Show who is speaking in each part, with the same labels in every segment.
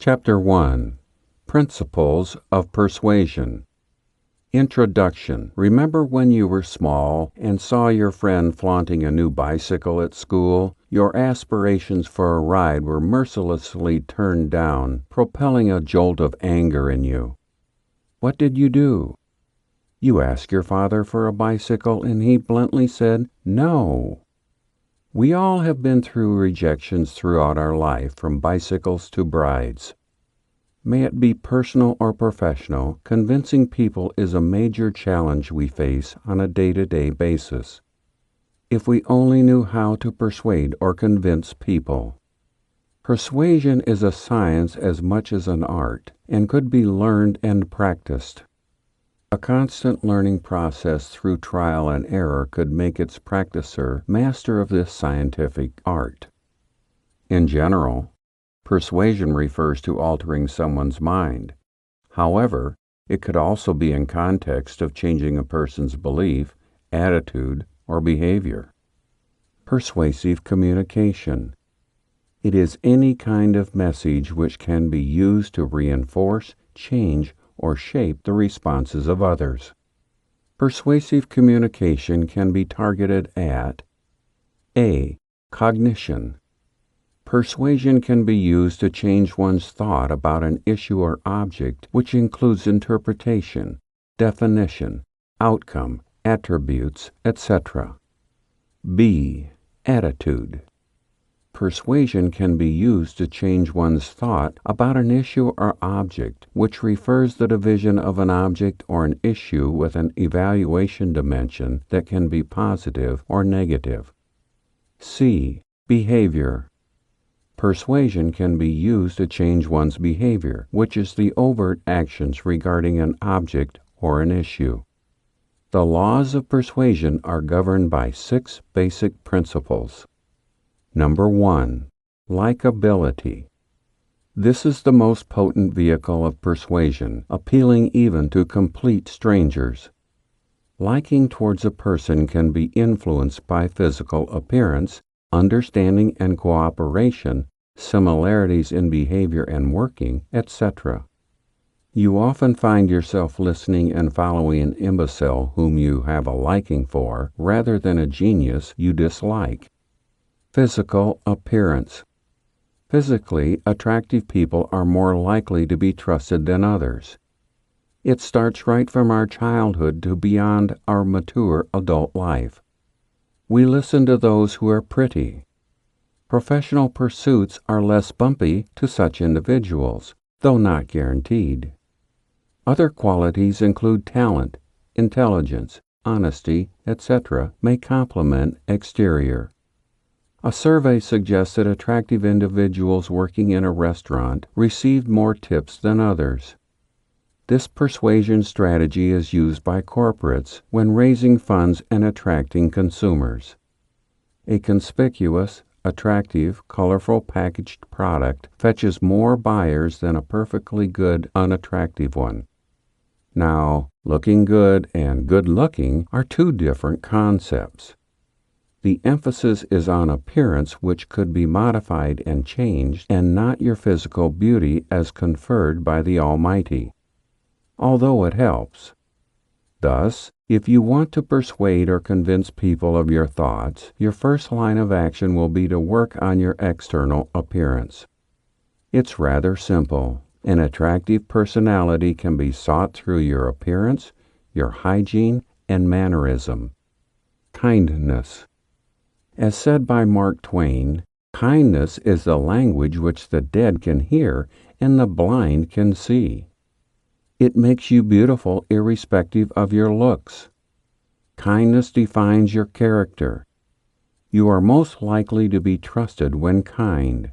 Speaker 1: Chapter 1. Principles of Persuasion. Introduction. Remember when you were small and saw your friend flaunting a new bicycle at school? Your aspirations for a ride were mercilessly turned down, propelling a jolt of anger in you. What did you do? You asked your father for a bicycle and he bluntly said, "No." We all have been through rejections throughout our life, from bicycles to brides. May it be personal or professional, convincing people is a major challenge we face on a day-to-day basis. If we only knew how to persuade or convince people. Persuasion is a science as much as an art, and could be learned and practiced. A constant learning process through trial and error could make its practicer master of this scientific art. In general, persuasion refers to altering someone's mind. However, it could also be in context of changing a person's belief, attitude, or behavior. Persuasive communication. It is any kind of message which can be used to reinforce, change, or shape the responses of others. Persuasive communication can be targeted at A. Cognition. Persuasion can be used to change one's thought about an issue or object, which includes interpretation, definition, outcome, attributes, etc. B. Attitude. Persuasion can be used to change one's thought about an issue or object, which refers the division of an object or an issue with an evaluation dimension that can be positive or negative. C. Behavior. Persuasion can be used to change one's behavior, which is the overt actions regarding an object or an issue. The laws of persuasion are governed by 6 basic principles. Number 1. Likability. This is the most potent vehicle of persuasion, appealing even to complete strangers. Liking towards a person can be influenced by physical appearance, understanding and cooperation, similarities in behavior and working, etc. You often find yourself listening and following an imbecile whom you have a liking for, rather than a genius you dislike. Physical appearance. Physically attractive people are more likely to be trusted than others. It starts right from our childhood to beyond our mature adult life. We listen to those who are pretty. Professional pursuits are less bumpy to such individuals, though not guaranteed. Other qualities include talent, intelligence, honesty, etc. may complement exterior. A survey suggests that attractive individuals working in a restaurant received more tips than others. This persuasion strategy is used by corporates when raising funds and attracting consumers. A conspicuous, attractive, colorful packaged product fetches more buyers than a perfectly good, unattractive one. Now, looking good and good-looking are 2 different concepts. The emphasis is on appearance, which could be modified and changed, and not your physical beauty as conferred by the Almighty, although it helps. Thus, if you want to persuade or convince people of your thoughts, your first line of action will be to work on your external appearance. It's rather simple. An attractive personality can be sought through your appearance, your hygiene, and mannerism. Kindness. As said by Mark Twain, kindness is the language which the dead can hear and the blind can see. It makes you beautiful irrespective of your looks. Kindness defines your character. You are most likely to be trusted when kind.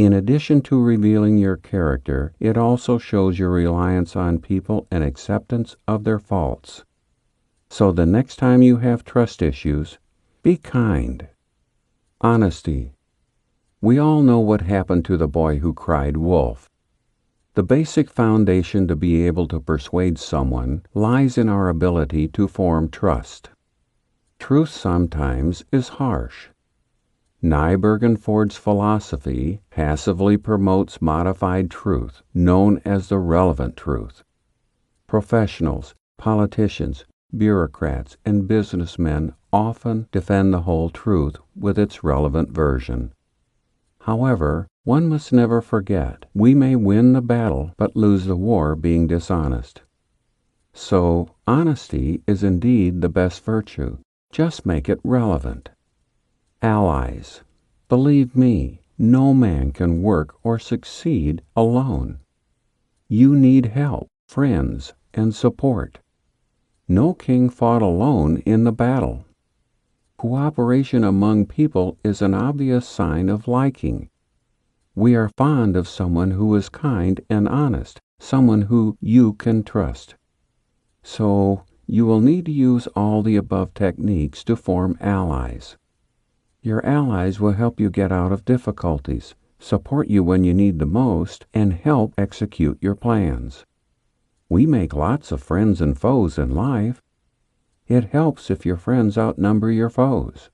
Speaker 1: In addition to revealing your character, it also shows your reliance on people and acceptance of their faults. So the next time you have trust issues, be kind. Honesty. We all know what happened to the boy who cried wolf. The basic foundation to be able to persuade someone lies in our ability to form trust. Truth sometimes is harsh. Nyberg and Ford's philosophy passively promotes modified truth, known as the relevant truth. Professionals, politicians, bureaucrats, and businessmen often defend the whole truth with its relevant version. However, one must never forget, we may win the battle but lose the war being dishonest. So, honesty is indeed the best virtue. Just make it relevant. Allies. Believe me, no man can work or succeed alone. You need help, friends, and support. No king fought alone in the battle. Cooperation among people is an obvious sign of liking. We are fond of someone who is kind and honest, someone who you can trust. So, you will need to use all the above techniques to form allies. Your allies will help you get out of difficulties, support you when you need the most, and help execute your plans. We make lots of friends and foes in life. It helps if your friends outnumber your foes.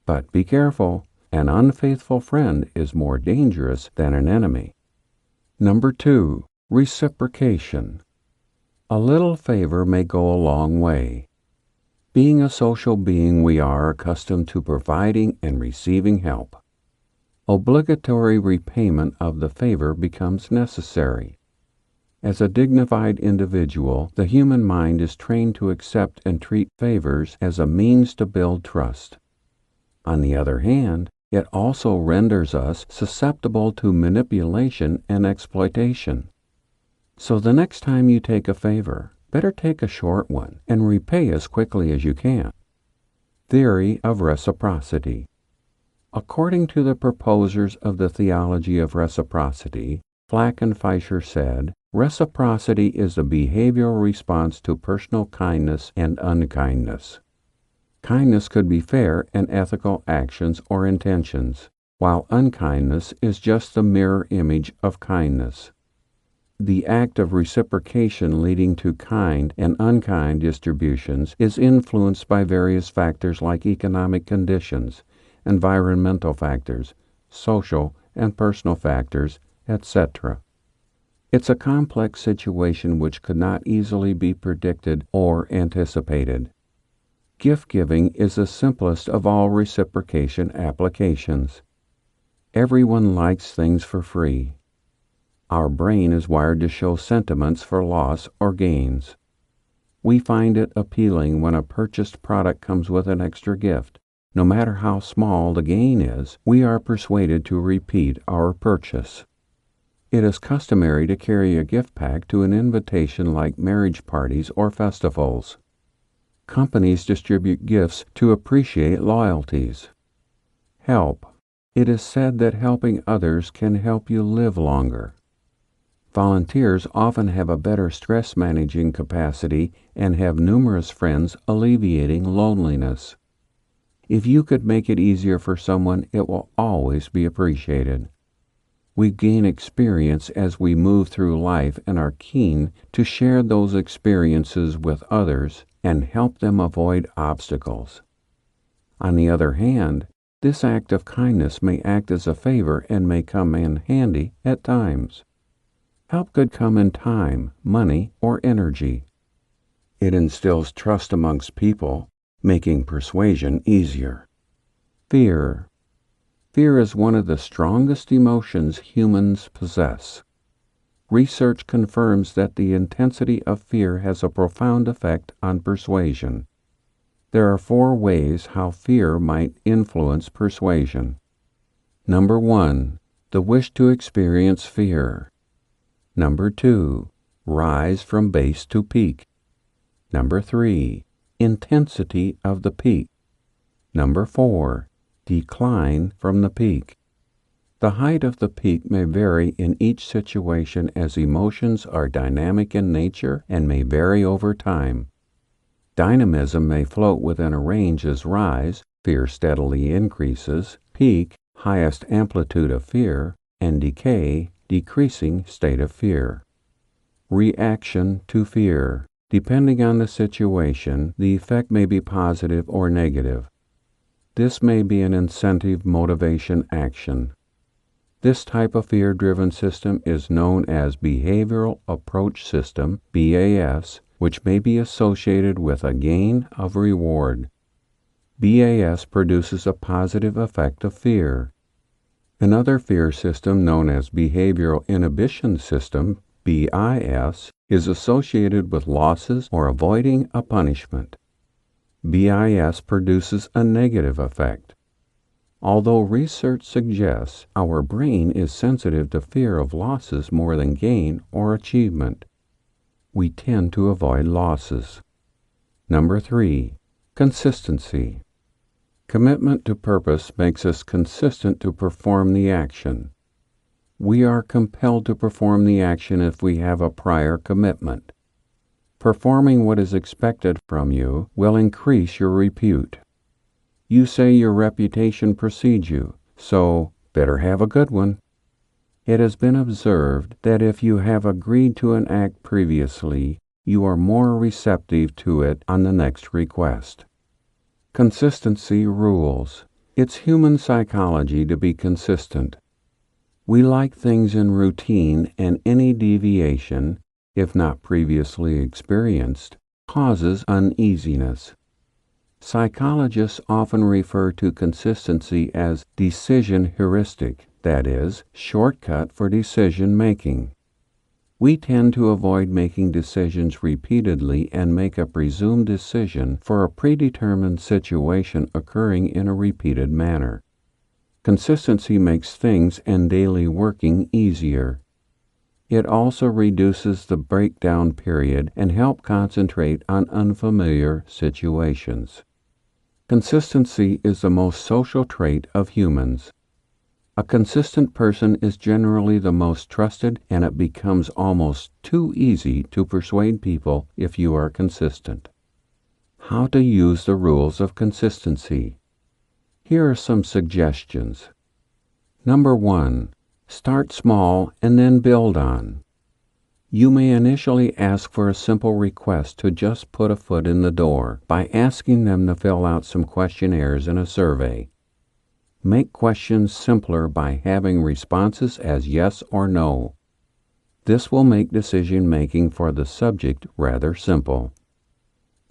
Speaker 1: But be careful, an unfaithful friend is more dangerous than an enemy. Number 2, reciprocation. A little favor may go a long way. Being a social being, we are accustomed to providing and receiving help. Obligatory repayment of the favor becomes necessary. As a dignified individual, the human mind is trained to accept and treat favors as a means to build trust. On the other hand, it also renders us susceptible to manipulation and exploitation. So the next time you take a favor, better take a short one and repay as quickly as you can. Theory of reciprocity. According to the proposers of the theology of reciprocity, Flack and Fisher said, reciprocity is the behavioral response to personal kindness and unkindness. Kindness could be fair and ethical actions or intentions, while unkindness is just the mirror image of kindness. The act of reciprocation leading to kind and unkind distributions is influenced by various factors like economic conditions, environmental factors, social and personal factors, etc. It's a complex situation which could not easily be predicted or anticipated. Gift-giving is the simplest of all reciprocation applications. Everyone likes things for free. Our brain is wired to show sentiments for loss or gains. We find it appealing when a purchased product comes with an extra gift. No matter how small the gain is, we are persuaded to repeat our purchase. It is customary to carry a gift pack to an invitation like marriage parties or festivals. Companies distribute gifts to appreciate loyalties. Help. It is said that helping others can help you live longer. Volunteers often have a better stress managing capacity and have numerous friends alleviating loneliness. If you could make it easier for someone, it will always be appreciated. We gain experience as we move through life and are keen to share those experiences with others and help them avoid obstacles. On the other hand, this act of kindness may act as a favor and may come in handy at times. Help could come in time, money, or energy. It instills trust amongst people, making persuasion easier. Fear. Fear is one of the strongest emotions humans possess. Research confirms that the intensity of fear has a profound effect on persuasion. There are 4 ways how fear might influence persuasion. Number 1, the wish to experience fear. Number 2, rise from base to peak. Number 3, intensity of the peak. Number 4, decline from the peak. The height of the peak may vary in each situation as emotions are dynamic in nature and may vary over time. Dynamism may float within a range as rise, fear steadily increases, peak, highest amplitude of fear, and decay, decreasing state of fear. Reaction to fear. Depending on the situation, the effect may be positive or negative. This may be an incentive motivation action. This type of fear-driven system is known as Behavioral Approach System, BAS, which may be associated with a gain of reward. BAS produces a positive effect of fear. Another fear system known as Behavioral Inhibition System, BIS, is associated with losses or avoiding a punishment. BIS produces a negative effect. Although research suggests our brain is sensitive to fear of losses more than gain or achievement, we tend to avoid losses. Number 3, consistency. Commitment to purpose makes us consistent to perform the action. We are compelled to perform the action if we have a prior commitment. Performing what is expected from you will increase your repute. You say your reputation precedes you, so better have a good one. It has been observed that if you have agreed to an act previously, you are more receptive to it on the next request. Consistency rules. It's human psychology to be consistent. We like things in routine, and any deviation, if not previously experienced, causes uneasiness. Psychologists often refer to consistency as decision heuristic, that is, shortcut for decision making. We tend to avoid making decisions repeatedly and make a presumed decision for a predetermined situation occurring in a repeated manner. Consistency makes things and daily working easier. It also reduces the breakdown period and helps concentrate on unfamiliar situations. Consistency is the most social trait of humans. A consistent person is generally the most trusted, and it becomes almost too easy to persuade people if you are consistent. How to use the rules of consistency. Here are some suggestions. Number 1. Start small and then build on. You may initially ask for a simple request to just put a foot in the door by asking them to fill out some questionnaires and a survey. Make questions simpler by having responses as yes or no. This will make decision-making for the subject rather simple.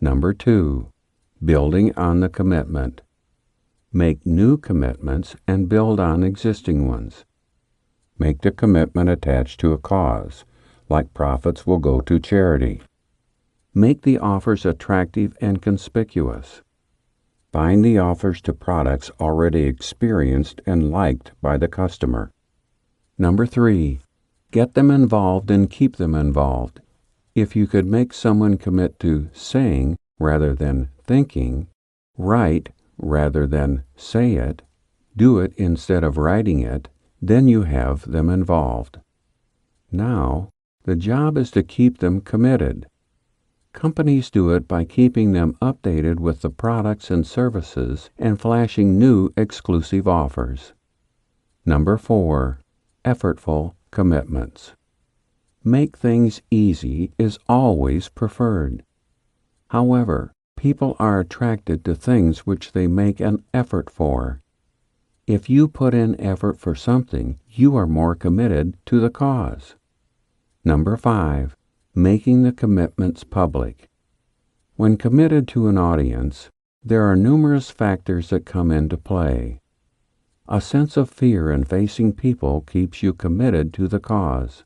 Speaker 1: Number 2. Building on the commitment. Make new commitments and build on existing ones. Make the commitment attached to a cause, like profits will go to charity. Make the offers attractive and conspicuous. Bind the offers to products already experienced and liked by the customer. Number 3. Get them involved and keep them involved. If you could make someone commit to saying rather than thinking, write rather than say it, do it instead of writing it, then you have them involved. Now, the job is to keep them committed. Companies do it by keeping them updated with the products and services and flashing new exclusive offers. Number 4. Effortful commitments. Make things easy is always preferred. However, people are attracted to things which they make an effort for. If you put in effort for something, you are more committed to the cause. Number 5. Making the commitments public. When committed to an audience, there are numerous factors that come into play. A sense of fear in facing people keeps you committed to the cause.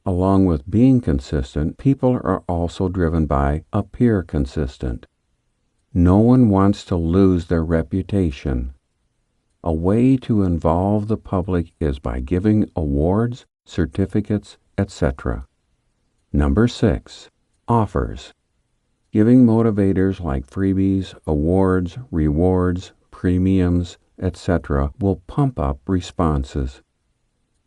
Speaker 1: Along with being consistent, people are also driven by appear consistent. No one wants to lose their reputation. A way to involve the public is by giving awards, certificates, etc. Number 6. Offers. Giving motivators like freebies, awards, rewards, premiums, etc. will pump up responses.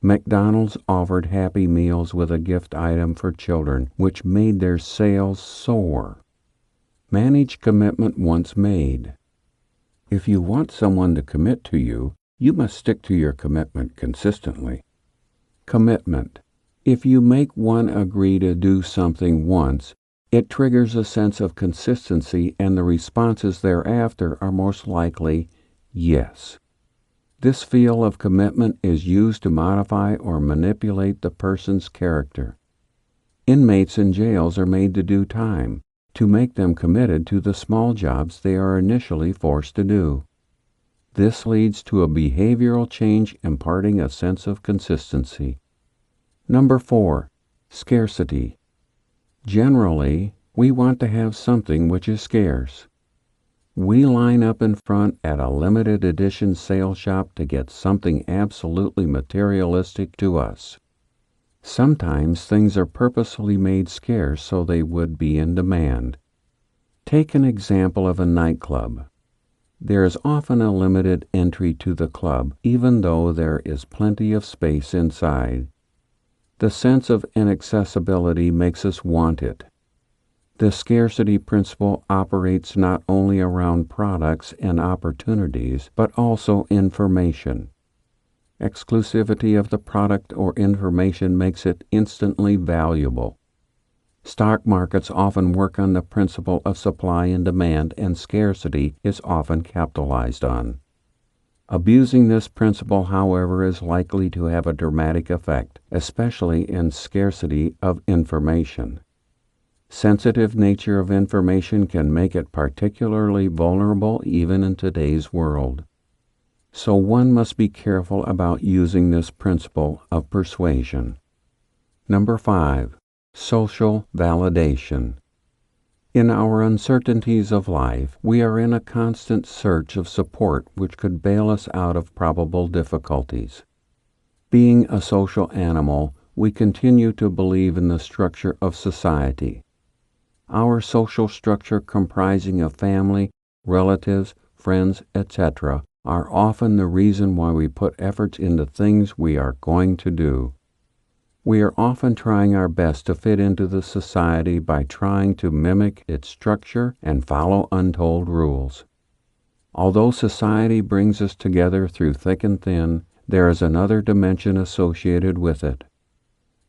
Speaker 1: McDonald's offered Happy Meals with a gift item for children, which made their sales soar. Manage commitment once made. If you want someone to commit to you, you must stick to your commitment consistently. Commitment. If you make one agree to do something once, it triggers a sense of consistency, and the responses thereafter are most likely Yes. This feel of commitment is used to modify or manipulate the person's character. Inmates in jails are made to do time, to make them committed to the small jobs they are initially forced to do. This leads to a behavioral change imparting a sense of consistency. Number 4. Scarcity. Generally, we want to have something which is scarce. We line up in front at a limited edition sale shop to get something absolutely materialistic to us. Sometimes things are purposefully made scarce so they would be in demand. Take an example of a nightclub. There is often a limited entry to the club, even though there is plenty of space inside. The sense of inaccessibility makes us want it. The scarcity principle operates not only around products and opportunities, but also information. Exclusivity of the product or information makes it instantly valuable. Stock markets often work on the principle of supply and demand, and scarcity is often capitalized on. Abusing this principle, however, is likely to have a dramatic effect, especially in scarcity of information. Sensitive nature of information can make it particularly vulnerable even in today's world. So one must be careful about using this principle of persuasion. Number 5. Social validation. In our uncertainties of life, we are in a constant search of support which could bail us out of probable difficulties. Being a social animal, we continue to believe in the structure of society. Our social structure, comprising of family, relatives, friends, etc., are often the reason why we put efforts into things we are going to do. We are often trying our best to fit into the society by trying to mimic its structure and follow untold rules. Although society brings us together through thick and thin, there is another dimension associated with it.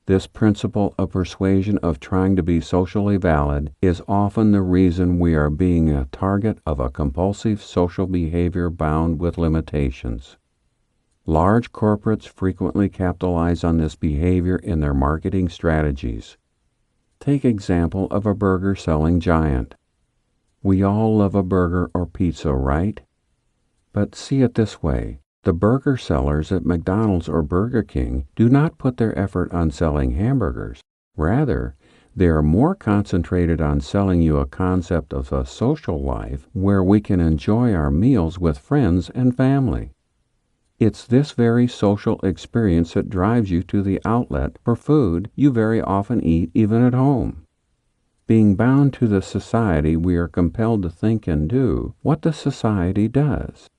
Speaker 1: This principle of persuasion of trying to be socially valid is often the reason we are being a target of a compulsive social behavior bound with limitations. Large corporates frequently capitalize on this behavior in their marketing strategies. Take example of a burger-selling giant. We all love a burger or pizza, right? But see it this way. The burger sellers at McDonald's or Burger King do not put their effort on selling hamburgers. Rather, they are more concentrated on selling you a concept of a social life where we can enjoy our meals with friends and family. It's this very social experience that drives you to the outlet for food you very often eat even at home. Being bound to the society, we are compelled to think and do what the society does.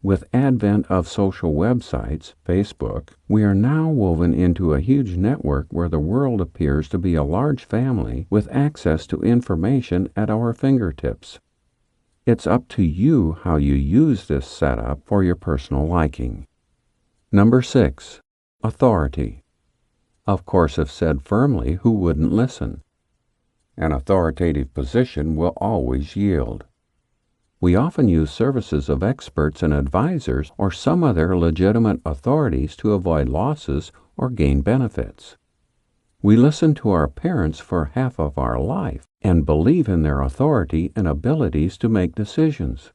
Speaker 1: With advent of social websites, Facebook, we are now woven into a huge network where the world appears to be a large family with access to information at our fingertips. It's up to you how you use this setup for your personal liking. Number 6. Authority. Of course, if said firmly, who wouldn't listen? An authoritative position will always yield. We often use services of experts and advisors or some other legitimate authorities to avoid losses or gain benefits. We listen to our parents for half of our life and believe in their authority and abilities to make decisions.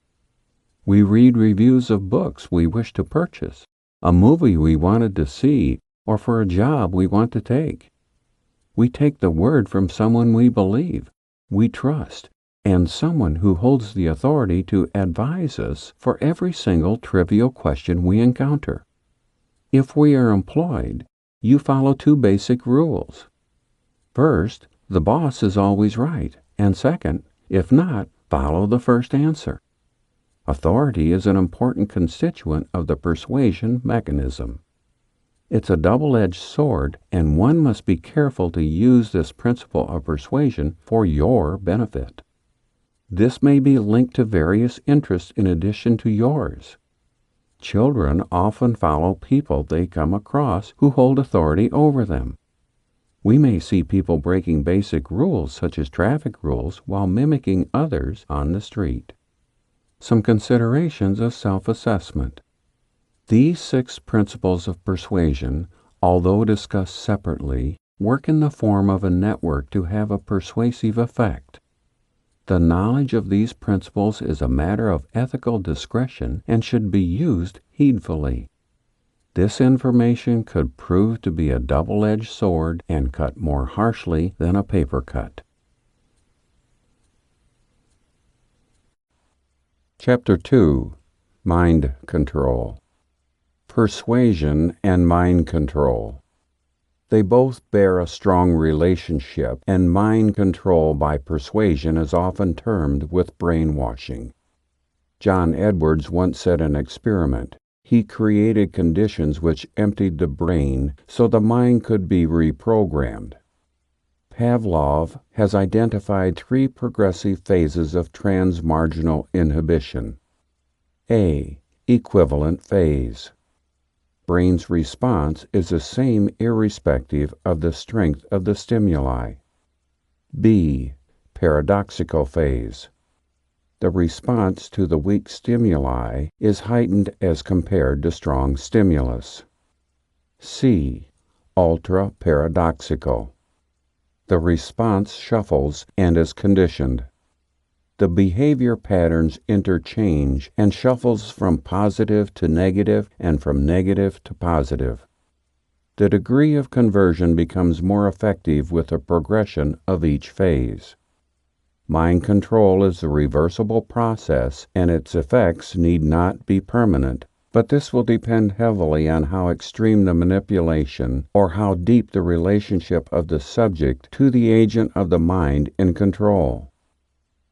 Speaker 1: We read reviews of books we wish to purchase, a movie we wanted to see, or for a job we want to take. We take the word from someone we believe, we trust, and someone who holds the authority to advise us for every single trivial question we encounter. If we are employed, you follow 2 basic rules. First, the boss is always right, and second, if not, follow the first answer. Authority is an important constituent of the persuasion mechanism. It's a double-edged sword, and one must be careful to use this principle of persuasion for your benefit. This may be linked to various interests in addition to yours. Children often follow people they come across who hold authority over them. We may see people breaking basic rules such as traffic rules while mimicking others on the street. Some considerations of self-assessment. These 6 principles of persuasion, although discussed separately, work in the form of a network to have a persuasive effect. The knowledge of these principles is a matter of ethical discretion and should be used heedfully. This information could prove to be a double-edged sword and cut more harshly than a paper cut. Chapter 2. Mind Control. Persuasion and mind control. They both bear a strong relationship, and mind control by persuasion is often termed with brainwashing. John Edwards once said in an experiment, he created conditions which emptied the brain so the mind could be reprogrammed. Pavlov has identified 3 progressive phases of transmarginal inhibition. A. Equivalent phase. Brain's response is the same irrespective of the strength of the stimuli. B. Paradoxical phase. The response to the weak stimuli is heightened as compared to strong stimulus. C. Ultra-paradoxical. The response shuffles and is conditioned. The behavior patterns interchange and shuffles from positive to negative and from negative to positive. The degree of conversion becomes more effective with the progression of each phase. Mind control is a reversible process, and its effects need not be permanent, but this will depend heavily on how extreme the manipulation or how deep the relationship of the subject to the agent of the mind in control.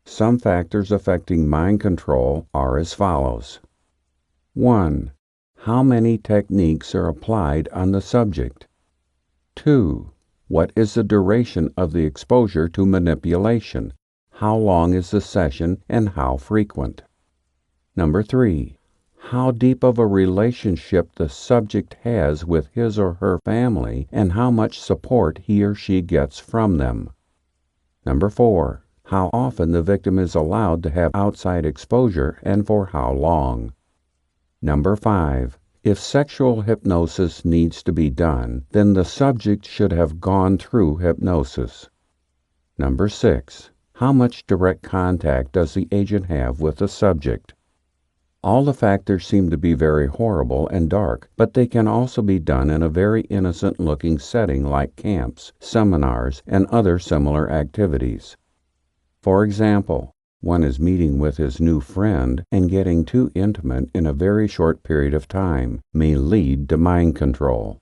Speaker 1: Some factors affecting mind control are as follows. 1. How many techniques are applied on the subject? 2. What is the duration of the exposure to manipulation? How long is the session and how frequent? 3. How deep of a relationship the subject has with his or her family and how much support he or she gets from them. 4. How often the victim is allowed to have outside exposure and for how long. 5. If sexual hypnosis needs to be done, then the subject should have gone through hypnosis. 6. How much direct contact does the agent have with the subject? All the factors seem to be very horrible and dark, but they can also be done in a very innocent-looking setting like camps, seminars, and other similar activities. For example, one is meeting with his new friend and getting too intimate in a very short period of time may lead to mind control.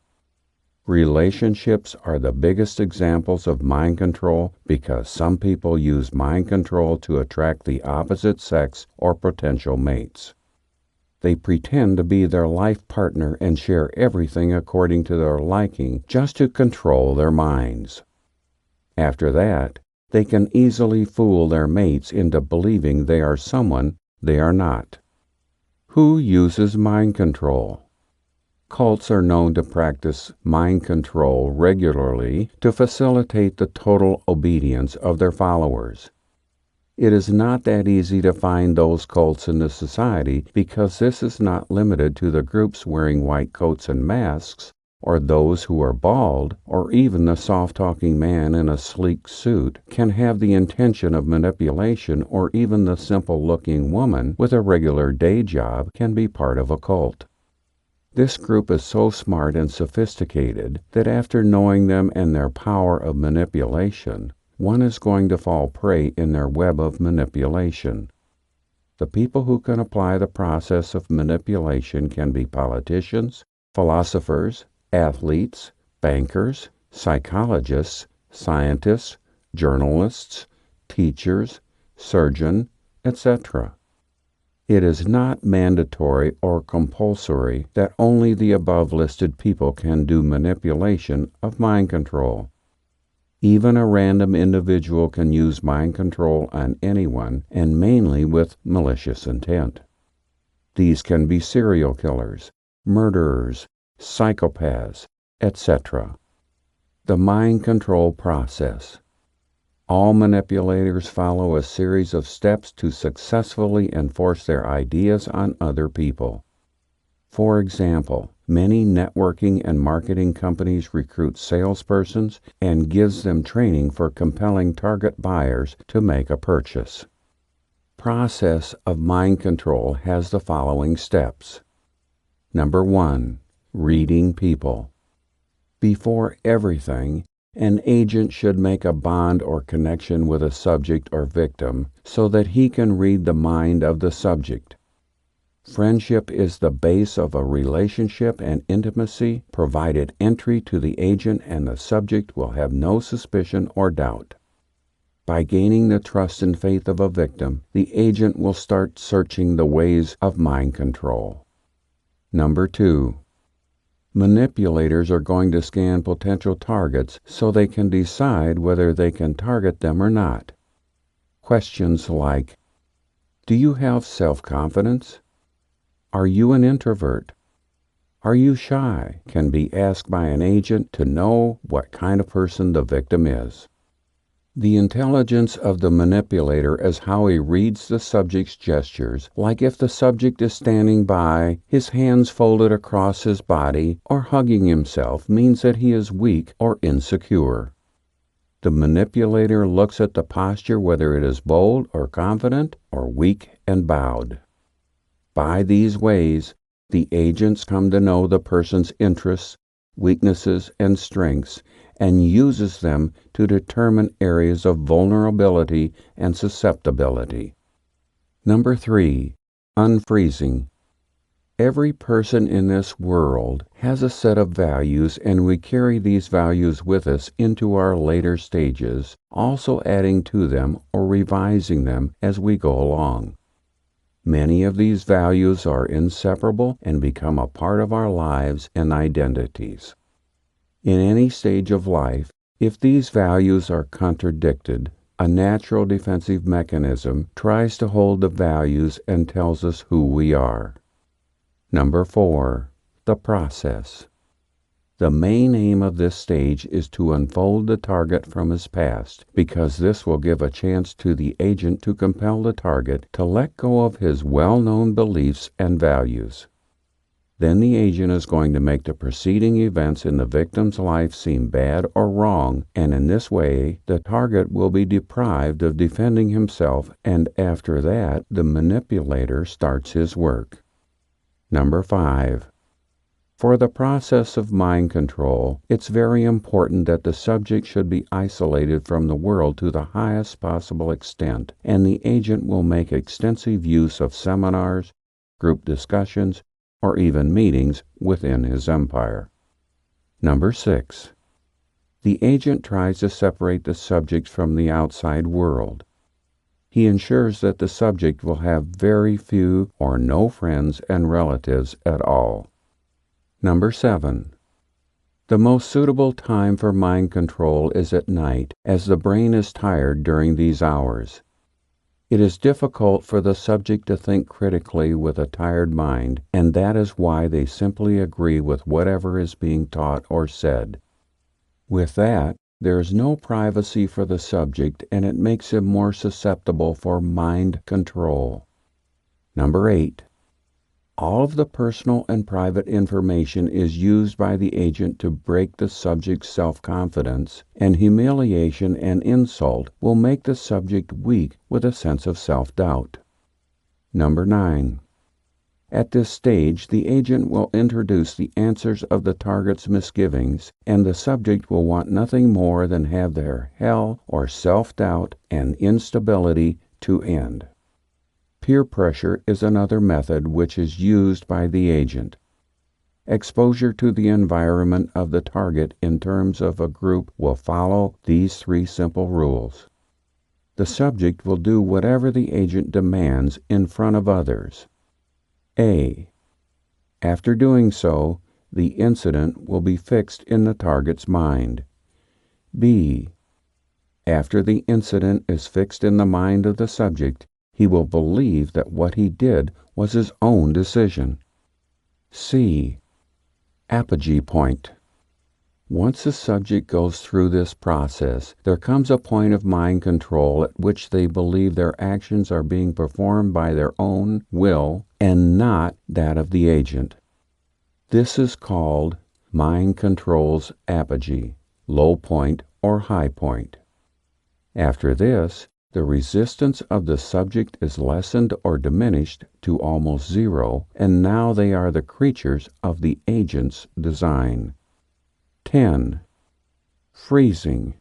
Speaker 1: Relationships are the biggest examples of mind control because some people use mind control to attract the opposite sex or potential mates. They pretend to be their life partner and share everything according to their liking just to control their minds. After that, they can easily fool their mates into believing they are someone they are not. Who uses mind control? Cults are known to practice mind control regularly to facilitate the total obedience of their followers. It is not that easy to find those cults in the society because this is not limited to the groups wearing white coats and masks, or those who are bald, or even the soft-talking man in a sleek suit can have the intention of manipulation, or even the simple-looking woman with a regular day job can be part of a cult. This group is so smart and sophisticated that after knowing them and their power of manipulation, one is going to fall prey in their web of manipulation. The people who can apply the process of manipulation can be politicians, philosophers, athletes, bankers, psychologists, scientists, journalists, teachers, surgeons, etc. It is not mandatory or compulsory that only the above-listed people can do manipulation of mind control. Even a random individual can use mind control on anyone, and mainly with malicious intent. These can be serial killers, murderers, psychopaths, etc. The mind control process. All manipulators follow a series of steps to successfully enforce their ideas on other people. For example, many networking and marketing companies recruit salespersons and gives them training for compelling target buyers to make a purchase. Process of mind control has the following steps. Number 1. Reading people. Before everything, an agent should make a bond or connection with a subject or victim so that he can read the mind of the subject. Friendship is the base of a relationship, and intimacy provided entry to the agent and the subject will have no suspicion or doubt. By gaining the trust and faith of a victim, the agent will start searching the ways of mind control. Number 2. Manipulators are going to scan potential targets so they can decide whether they can target them or not. Questions like, do you have self-confidence? Are you an introvert? Are you shy? Can be asked by an agent to know what kind of person the victim is. The intelligence of the manipulator is how he reads the subject's gestures, like if the subject is standing by, his hands folded across his body, or hugging himself means that he is weak or insecure. The manipulator looks at the posture whether it is bold or confident, or weak and bowed. By these ways, the agents come to know the person's interests, weaknesses, and strengths, and uses them to determine areas of vulnerability and susceptibility. Number 3. Unfreezing. Every person in this world has a set of values, and we carry these values with us into our later stages, also adding to them or revising them as we go along. Many of these values are inseparable and become a part of our lives and identities. In any stage of life, if these values are contradicted, a natural defensive mechanism tries to hold the values and tells us who we are. Number 4. The process. The main aim of this stage is to unfold the target from his past, because this will give a chance to the agent to compel the target to let go of his well-known beliefs and values. Then the agent is going to make the preceding events in the victim's life seem bad or wrong, and in this way the target will be deprived of defending himself, and after that the manipulator starts his work. Number 5. For the process of mind control, it's very important that the subject should be isolated from the world to the highest possible extent, and the agent will make extensive use of seminars, group discussions, or even meetings within his empire. Number 6. The agent tries to separate the subject from the outside world. He ensures that the subject will have very few or no friends and relatives at all. Number 7. The most suitable time for mind control is at night, as the brain is tired during these hours. It is difficult for the subject to think critically with a tired mind, and that is why they simply agree with whatever is being taught or said. With that, there is no privacy for the subject, and it makes him more susceptible for mind control. Number 8. All of the personal and private information is used by the agent to break the subject's self-confidence, and humiliation and insult will make the subject weak with a sense of self-doubt. Number 9. At this stage, the agent will introduce the answers of the target's misgivings, and the subject will want nothing more than have their hell or self-doubt and instability to end. Peer pressure is another method which is used by the agent. Exposure to the environment of the target in terms of a group will follow these 3 simple rules. The subject will do whatever the agent demands in front of others. A. After doing so, the incident will be fixed in the target's mind. B. After the incident is fixed in the mind of the subject, he will believe that what he did was his own decision. C. Apogee point. Once a subject goes through this process, there comes a point of mind control at which they believe their actions are being performed by their own will and not that of the agent. This is called mind control's apogee, low point or high point. After this, the resistance of the subject is lessened or diminished to almost zero, and now they are the creatures of the agent's design. 10. Freezing.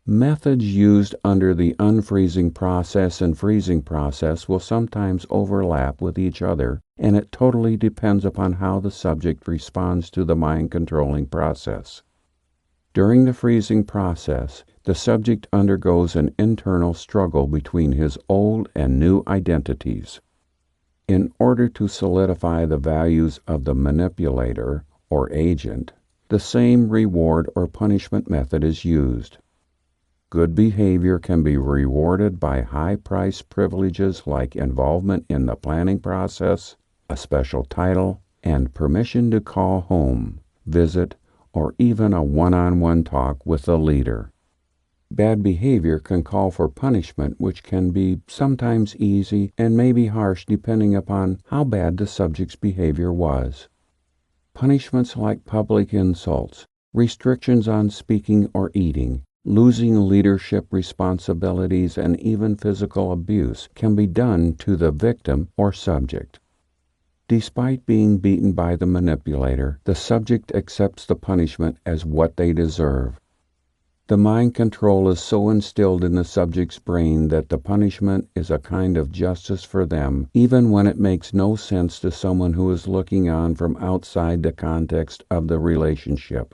Speaker 1: Methods used under the unfreezing process and freezing process will sometimes overlap with each other, and it totally depends upon how the subject responds to the mind-controlling process. During the freezing process, the subject undergoes an internal struggle between his old and new identities. In order to solidify the values of the manipulator or agent, the same reward or punishment method is used. Good behavior can be rewarded by high-priced privileges like involvement in the planning process, a special title, and permission to call home, visit, or even a one-on-one talk with the leader. Bad behavior can call for punishment, which can be sometimes easy and may be harsh depending upon how bad the subject's behavior was. Punishments like public insults, restrictions on speaking or eating, losing leadership responsibilities, and even physical abuse can be done to the victim or subject. Despite being beaten by the manipulator, the subject accepts the punishment as what they deserve. The mind control is so instilled in the subject's brain that the punishment is a kind of justice for them, even when it makes no sense to someone who is looking on from outside the context of the relationship.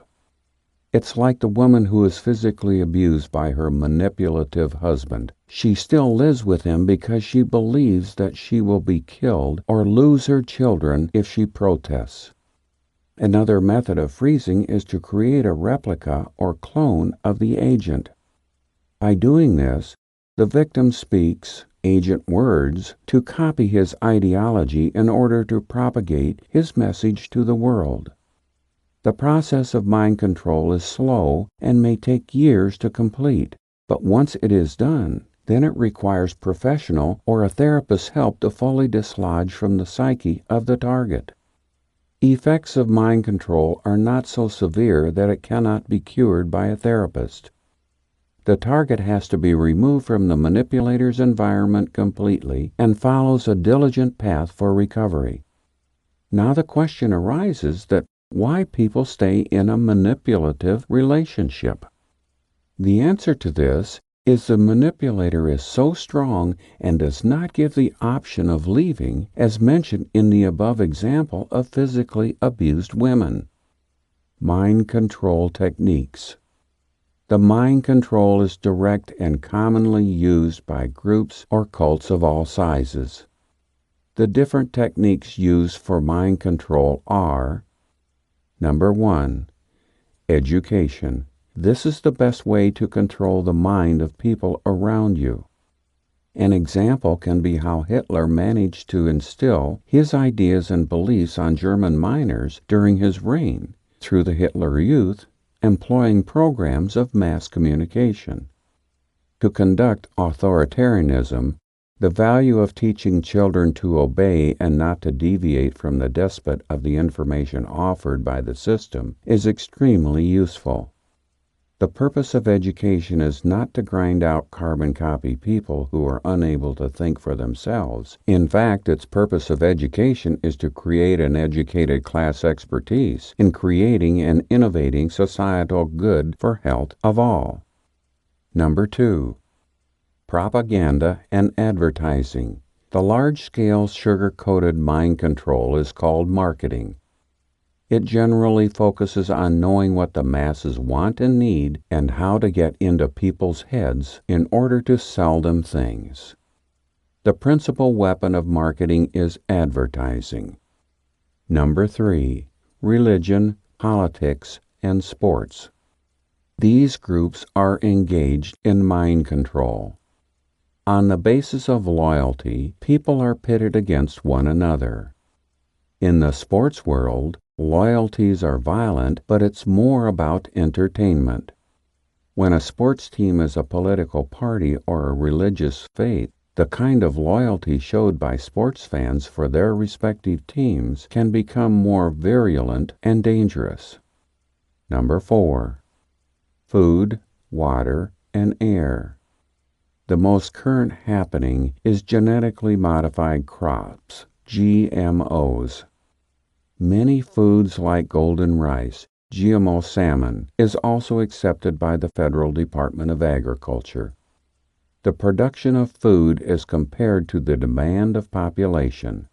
Speaker 1: It's like the woman who is physically abused by her manipulative husband. She still lives with him because she believes that she will be killed or lose her children if she protests. Another method of freezing is to create a replica or clone of the agent. By doing this, the victim speaks agent words to copy his ideology in order to propagate his message to the world. The process of mind control is slow and may take years to complete, but once it is done, then it requires professional or a therapist's help to fully dislodge from the psyche of the target. Effects of mind control are not so severe that it cannot be cured by a therapist. The target has to be removed from the manipulator's environment completely and follows a diligent path for recovery. Now the question arises that why people stay in a manipulative relationship. The answer to this is the manipulator is so strong and does not give the option of leaving, as mentioned in the above example of physically abused women. Mind control techniques. The mind control is direct and commonly used by groups or cults of all sizes. The different techniques used for mind control are: Number 1. Education. This is the best way to control the mind of people around you. An example can be how Hitler managed to instill his ideas and beliefs on German miners during his reign through the Hitler Youth, employing programs of mass communication. To conduct authoritarianism, the value of teaching children to obey and not to deviate from the despot of the information offered by the system is extremely useful. The purpose of education is not to grind out carbon copy people who are unable to think for themselves. In fact, its purpose of education is to create an educated class expertise in creating and innovating societal good for health of all. Number 2. Propaganda and advertising. The large-scale sugar-coated mind control is called marketing. It generally focuses on knowing what the masses want and need and how to get into people's heads in order to sell them things. The principal weapon of marketing is advertising. Number 3. Religion, politics, and sports. These groups are engaged in mind control. On the basis of loyalty, people are pitted against one another. In the sports world, Loyalties are violent, but it's more about entertainment. When a sports team is a political party or a religious faith, the kind of loyalty showed by sports fans for their respective teams can become more virulent and dangerous. Number 4. Food, water, and air. The most current happening is genetically modified crops, GMOs. Many foods like golden rice, GMO salmon, is also accepted by the Federal Department of Agriculture. The production of food is compared to the demand of population.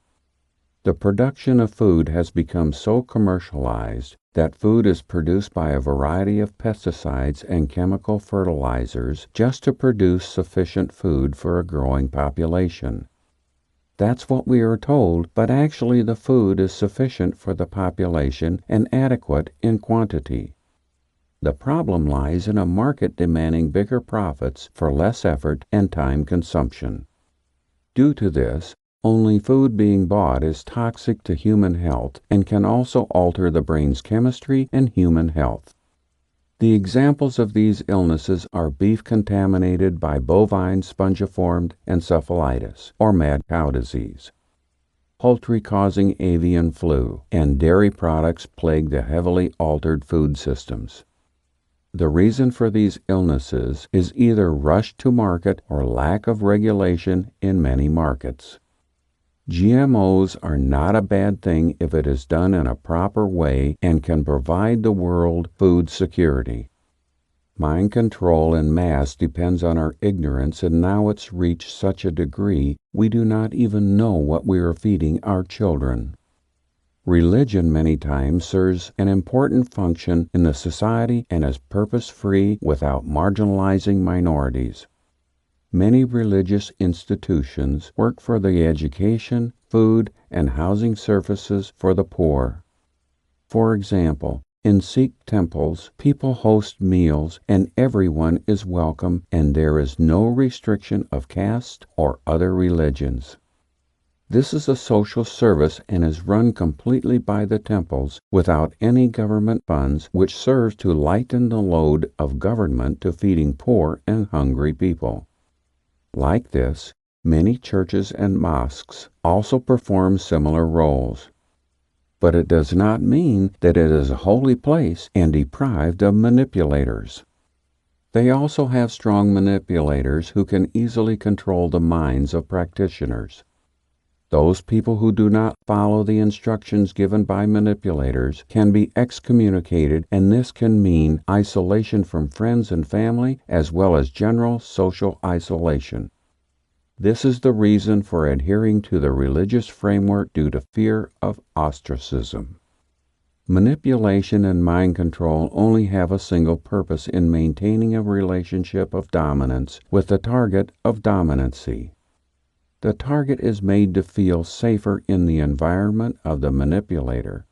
Speaker 1: The production of food has become so commercialized that food is produced by a variety of pesticides and chemical fertilizers just to produce sufficient food for a growing population. That's what we are told, but actually the food is sufficient for the population and adequate in quantity. The problem lies in a market demanding bigger profits for less effort and time consumption. Due to this, only food being bought is toxic to human health and can also alter the brain's chemistry and human health. The examples of these illnesses are beef contaminated by bovine spongiform encephalitis, or mad cow disease, poultry causing avian flu, and dairy products plague the heavily altered food systems. The reason for these illnesses is either rush to market or lack of regulation in many markets. GMOs are not a bad thing if it is done in a proper way and can provide the world food security. Mind control en masse depends on our ignorance, and now it's reached such a degree we do not even know what we are feeding our children. Religion many times serves an important function in the society and is purpose-free without marginalizing minorities. Many religious institutions work for the education, food, and housing services for the poor. For example, in Sikh temples, people host meals and everyone is welcome, and there is no restriction of caste or other religions. This is a social service and is run completely by the temples without any government funds, which serves to lighten the load of government to feeding poor and hungry people. Like this, many churches and mosques also perform similar roles. But it does not mean that it is a holy place and deprived of manipulators. They also have strong manipulators who can easily control the minds of practitioners. Those people who do not follow the instructions given by manipulators can be excommunicated, and this can mean isolation from friends and family as well as general social isolation. This is the reason for adhering to the religious framework due to fear of ostracism. Manipulation and mind control only have a single purpose in maintaining a relationship of dominance with the target of dominancy. The target is made to feel safer in the environment of the manipulator.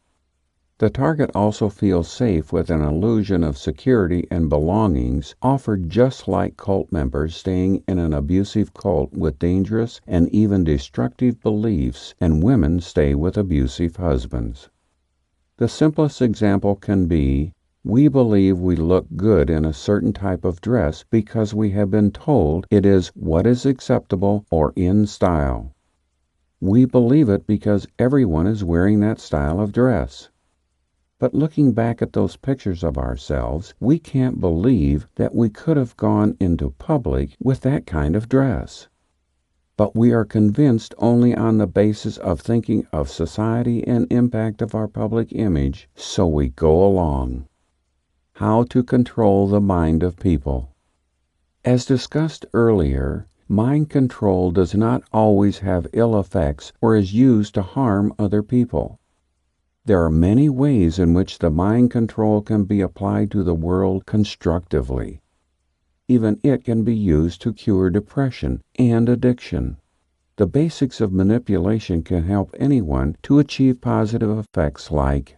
Speaker 1: The target also feels safe with an illusion of security and belongings offered, just like cult members staying in an abusive cult with dangerous and even destructive beliefs, and women stay with abusive husbands. The simplest example can be, we believe we look good in a certain type of dress because we have been told it is what is acceptable or in style. We believe it because everyone is wearing that style of dress. But looking back at those pictures of ourselves, we can't believe that we could have gone into public with that kind of dress. But we are convinced only on the basis of thinking of society and impact of our public image, so we go along. How to control the mind of people. As discussed earlier, mind control does not always have ill effects or is used to harm other people. There are many ways in which the mind control can be applied to the world constructively. Even it can be used to cure depression and addiction. The basics of manipulation can help anyone to achieve positive effects like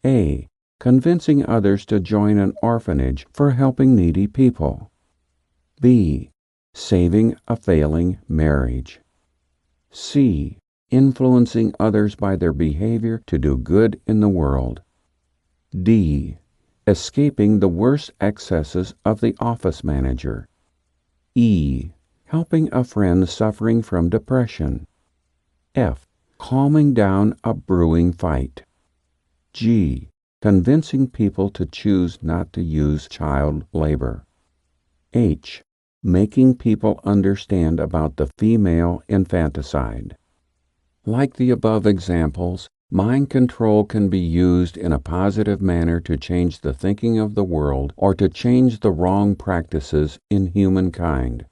Speaker 1: A. Convincing others to join an orphanage for helping needy people. B. Saving a failing marriage. C. influencing others by their behavior to do good in the world. D. Escaping the worst excesses of the office manager. E. Helping a friend suffering from depression. F. Calming down a brewing fight. G. Convincing people to choose not to use child labor. H. Making people understand about the female infanticide. Like the above examples, mind control can be used in a positive manner to change the thinking of the world or to change the wrong practices in humankind.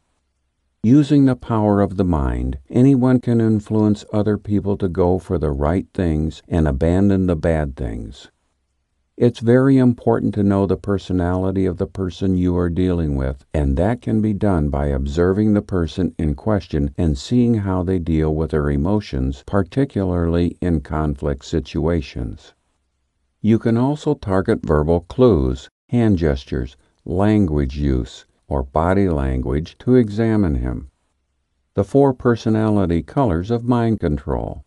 Speaker 1: Using the power of the mind, anyone can influence other people to go for the right things and abandon the bad things. It's very important to know the personality of the person you are dealing with, and that can be done by observing the person in question and seeing how they deal with their emotions, particularly in conflict situations. You can also target verbal clues, hand gestures, language use, or body language to examine him. The 4 personality colors of mind control.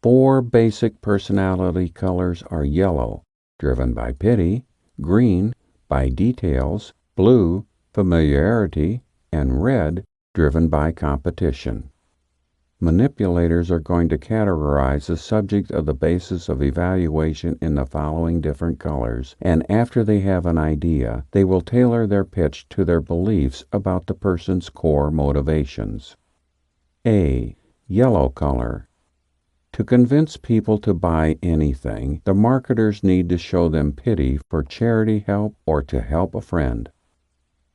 Speaker 1: 4 basic personality colors are yellow, driven by pity, green, by details, blue, familiarity, and red, driven by competition. Manipulators are going to categorize the subject of the basis of evaluation in the following different colors, and after they have an idea, they will tailor their pitch to their beliefs about the person's core motivations. A. Yellow color. To convince people to buy anything, the marketers need to show them pity for charity help or to help a friend.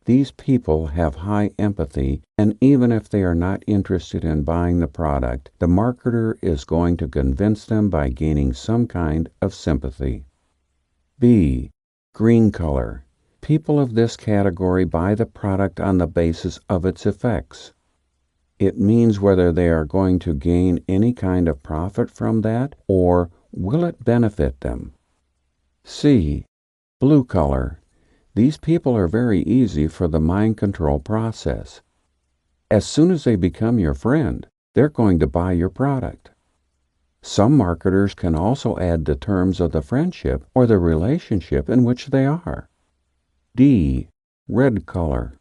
Speaker 1: These people have high empathy, and even if they are not interested in buying the product, the marketer is going to convince them by gaining some kind of sympathy. B. Green color. People of this category buy the product on the basis of its effects. It means whether they are going to gain any kind of profit from that, or will it benefit them. C. Blue color. These people are very easy for the mind control process. As soon as they become your friend, they're going to buy your product. Some marketers can also add the terms of the friendship or the relationship in which they are. D. Red color.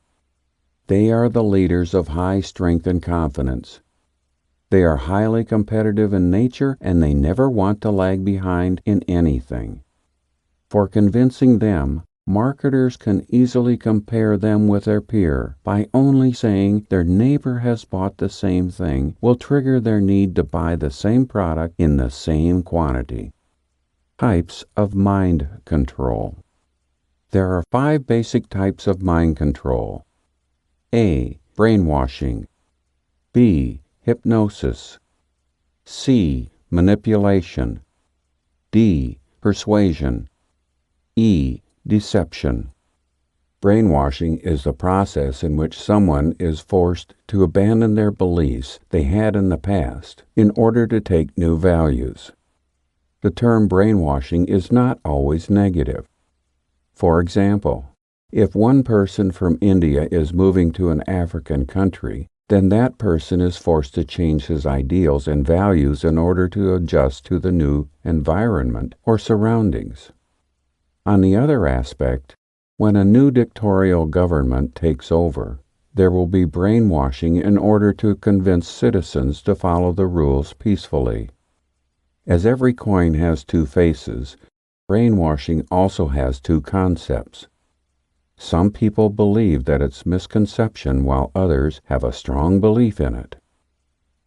Speaker 1: They are the leaders of high strength and confidence. They are highly competitive in nature and they never want to lag behind in anything. For convincing them, marketers can easily compare them with their peer by only saying their neighbor has bought the same thing will trigger their need to buy the same product in the same quantity. Types of mind control. There are 5 basic types of mind control. A. Brainwashing. B. Hypnosis. C. Manipulation. D. Persuasion. E. Deception. Brainwashing is the process in which someone is forced to abandon their beliefs they had in the past in order to take new values. The term brainwashing is not always negative. For example, if one person from India is moving to an African country, then that person is forced to change his ideals and values in order to adjust to the new environment or surroundings. On the other aspect, when a new dictatorial government takes over, there will be brainwashing in order to convince citizens to follow the rules peacefully. As every coin has 2 faces, brainwashing also has 2 concepts. Some people believe that it's misconception while others have a strong belief in it.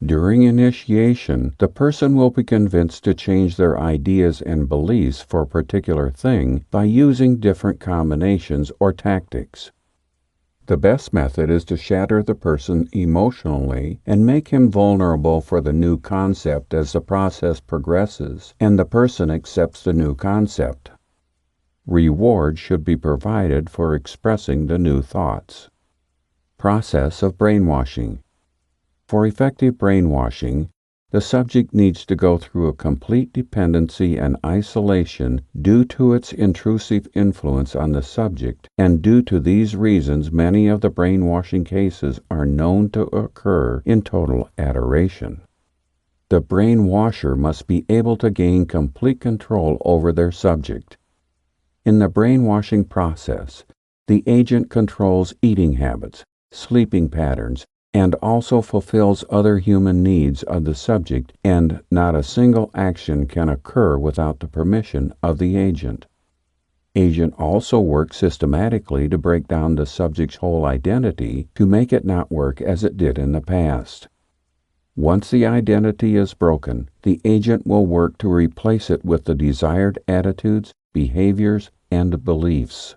Speaker 1: During initiation, the person will be convinced to change their ideas and beliefs for a particular thing by using different combinations or tactics. The best method is to shatter the person emotionally and make him vulnerable for the new concept as the process progresses and the person accepts the new concept. Reward should be provided for expressing the new thoughts. Process of brainwashing. For effective brainwashing, the subject needs to go through a complete dependency and isolation due to its intrusive influence on the subject, and due to these reasons many of the brainwashing cases are known to occur in total adoration. The brainwasher must be able to gain complete control over their subject. In the brainwashing process, the agent controls eating habits, sleeping patterns, and also fulfills other human needs of the subject, and not a single action can occur without the permission of the agent. Agent also works systematically to break down the subject's whole identity to make it not work as it did in the past. Once the identity is broken, the agent will work to replace it with the desired attitudes, behaviors, and beliefs.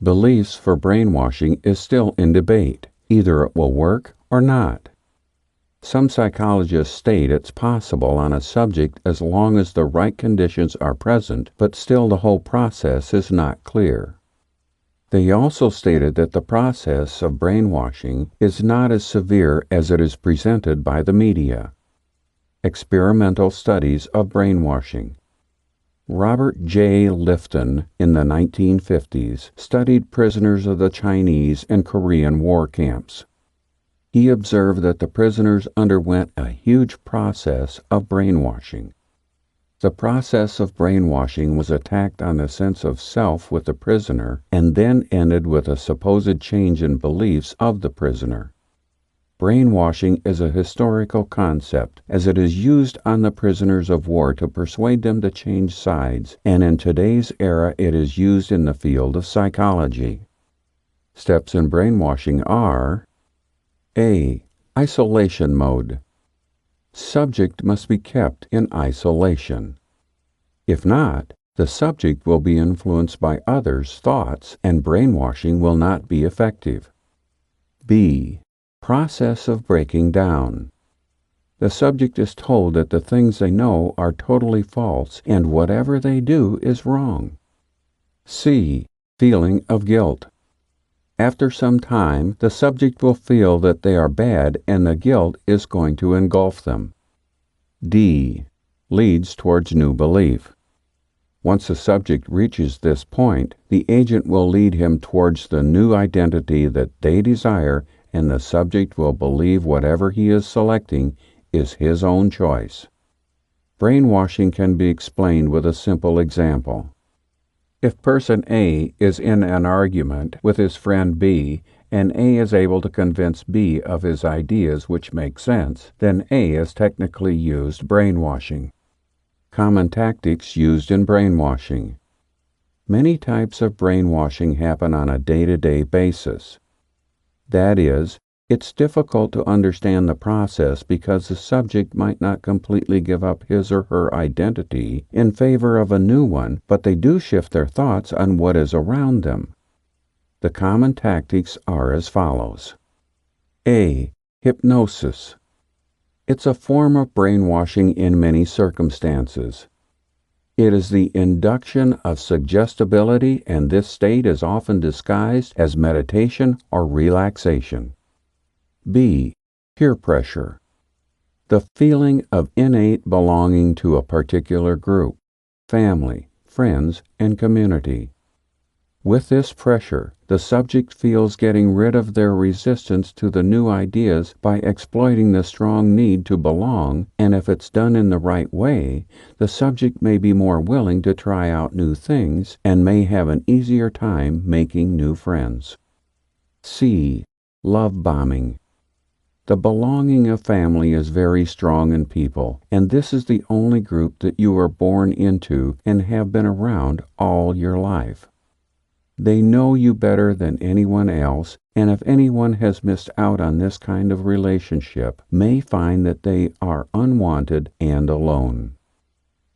Speaker 1: Beliefs for brainwashing is still in debate. Either it will work or not. Some psychologists state it's possible on a subject as long as the right conditions are present, but still the whole process is not clear. They also stated that the process of brainwashing is not as severe as it is presented by the media. Experimental studies of brainwashing. Robert J. Lifton in the 1950s studied prisoners of the Chinese and Korean war camps. He observed that the prisoners underwent a huge process of brainwashing. The process of brainwashing was attacked on the sense of self with the prisoner and then ended with a supposed change in beliefs of the prisoner. Brainwashing is a historical concept, as it is used on the prisoners of war to persuade them to change sides, and in today's era it is used in the field of psychology. Steps in brainwashing are: A. Isolation mode. Subject must be kept in isolation. If not, the subject will be influenced by others' thoughts, and brainwashing will not be effective. B. Process of breaking down. The subject is told that the things they know are totally false and whatever they do is wrong. C. Feeling of guilt. After some time, the subject will feel that they are bad and the guilt is going to engulf them. D. Leads towards new belief. Once the subject reaches this point, the agent will lead him towards the new identity that they desire, and the subject will believe whatever he is selecting is his own choice. Brainwashing can be explained with a simple example. If person A is in an argument with his friend B, and A is able to convince B of his ideas which make sense, then A has technically used brainwashing. Common tactics used in brainwashing. Many types of brainwashing happen on a day-to-day basis. That is, it's difficult to understand the process because the subject might not completely give up his or her identity in favor of a new one, but they do shift their thoughts on what is around them. The common tactics are as follows. A. Hypnosis. It's a form of brainwashing in many circumstances. It is the induction of suggestibility, and this state is often disguised as meditation or relaxation. B. Peer pressure. The feeling of innate belonging to a particular group, family, friends, and community. With this pressure, the subject feels getting rid of their resistance to the new ideas by exploiting the strong need to belong, and if it's done in the right way, the subject may be more willing to try out new things and may have an easier time making new friends. C. Love bombing. The belonging of family is very strong in people, and this is the only group that you are born into and have been around all your life. They know you better than anyone else, and if anyone has missed out on this kind of relationship, may find that they are unwanted and alone.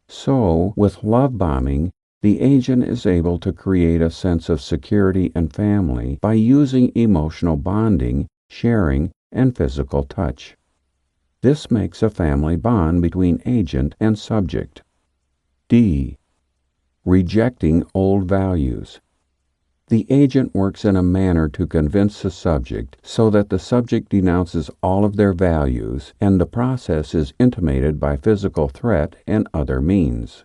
Speaker 1: So, with love bombing, the agent is able to create a sense of security and family by using emotional bonding, sharing, and physical touch. This makes a family bond between agent and subject. D. Rejecting old values. The agent works in a manner to convince the subject so that the subject denounces all of their values, and the process is intimated by physical threat and other means.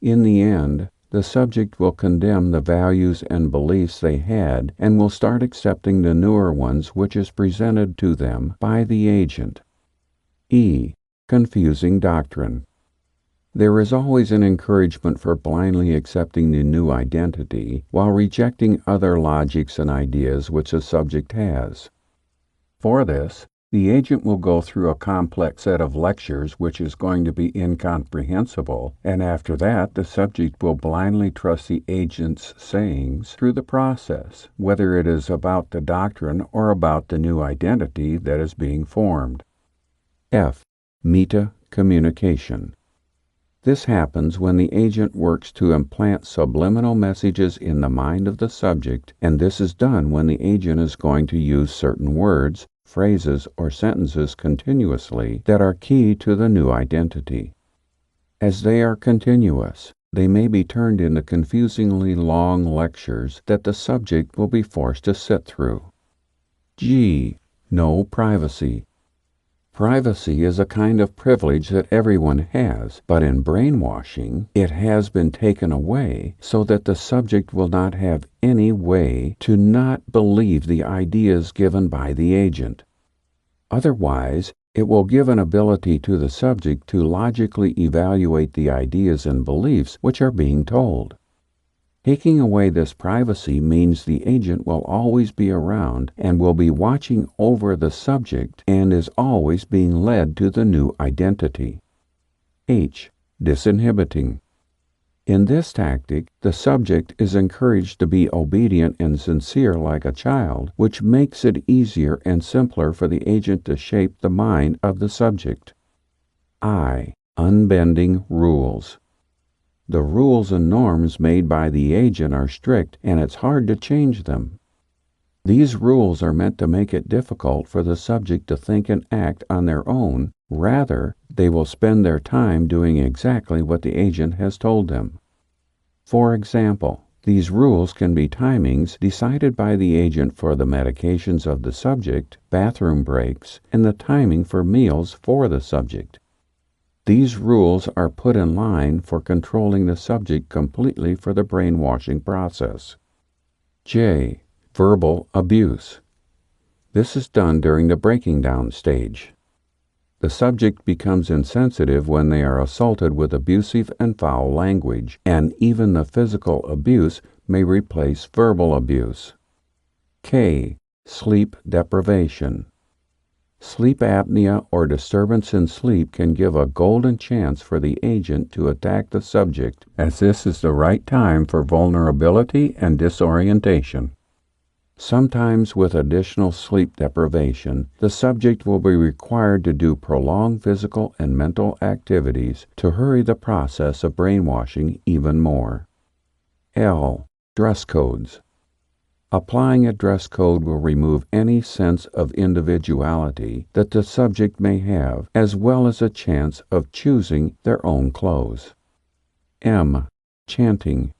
Speaker 1: In the end, the subject will condemn the values and beliefs they had and will start accepting the newer ones which is presented to them by the agent. E. confusing doctrine. There is always an encouragement for blindly accepting the new identity while rejecting other logics and ideas which the subject has. For this, the agent will go through a complex set of lectures which is going to be incomprehensible, and after that the subject will blindly trust the agent's sayings through the process, whether it is about the doctrine or about the new identity that is being formed. F. Meta-communication. This happens when the agent works to implant subliminal messages in the mind of the subject, and this is done when the agent is going to use certain words, phrases, or sentences continuously that are key to the new identity. As they are continuous, they may be turned into confusingly long lectures that the subject will be forced to sit through. G. No privacy. Privacy is a kind of privilege that everyone has, but in brainwashing, it has been taken away so that the subject will not have any way to not believe the ideas given by the agent. Otherwise, it will give an ability to the subject to logically evaluate the ideas and beliefs which are being told. Taking away this privacy means the agent will always be around and will be watching over the subject and is always being led to the new identity. H. Disinhibiting. In this tactic, the subject is encouraged to be obedient and sincere like a child, which makes it easier and simpler for the agent to shape the mind of the subject. I. Unbending rules. The rules and norms made by the agent are strict, and it's hard to change them. These rules are meant to make it difficult for the subject to think and act on their own. Rather, they will spend their time doing exactly what the agent has told them. For example, these rules can be timings decided by the agent for the medications of the subject, bathroom breaks, and the timing for meals for the subject. These rules are put in line for controlling the subject completely for the brainwashing process. J. Verbal abuse. This is done during the breaking down stage. The subject becomes insensitive when they are assaulted with abusive and foul language, and even the physical abuse may replace verbal abuse. K. Sleep deprivation. Sleep apnea or disturbance in sleep can give a golden chance for the agent to attack the subject, as this is the right time for vulnerability and disorientation. Sometimes with additional sleep deprivation, the subject will be required to do prolonged physical and mental activities to hurry the process of brainwashing even more. L. Dress codes. Applying a dress code will remove any sense of individuality that the subject may have, as well as a chance of choosing their own clothes. M. Chanting.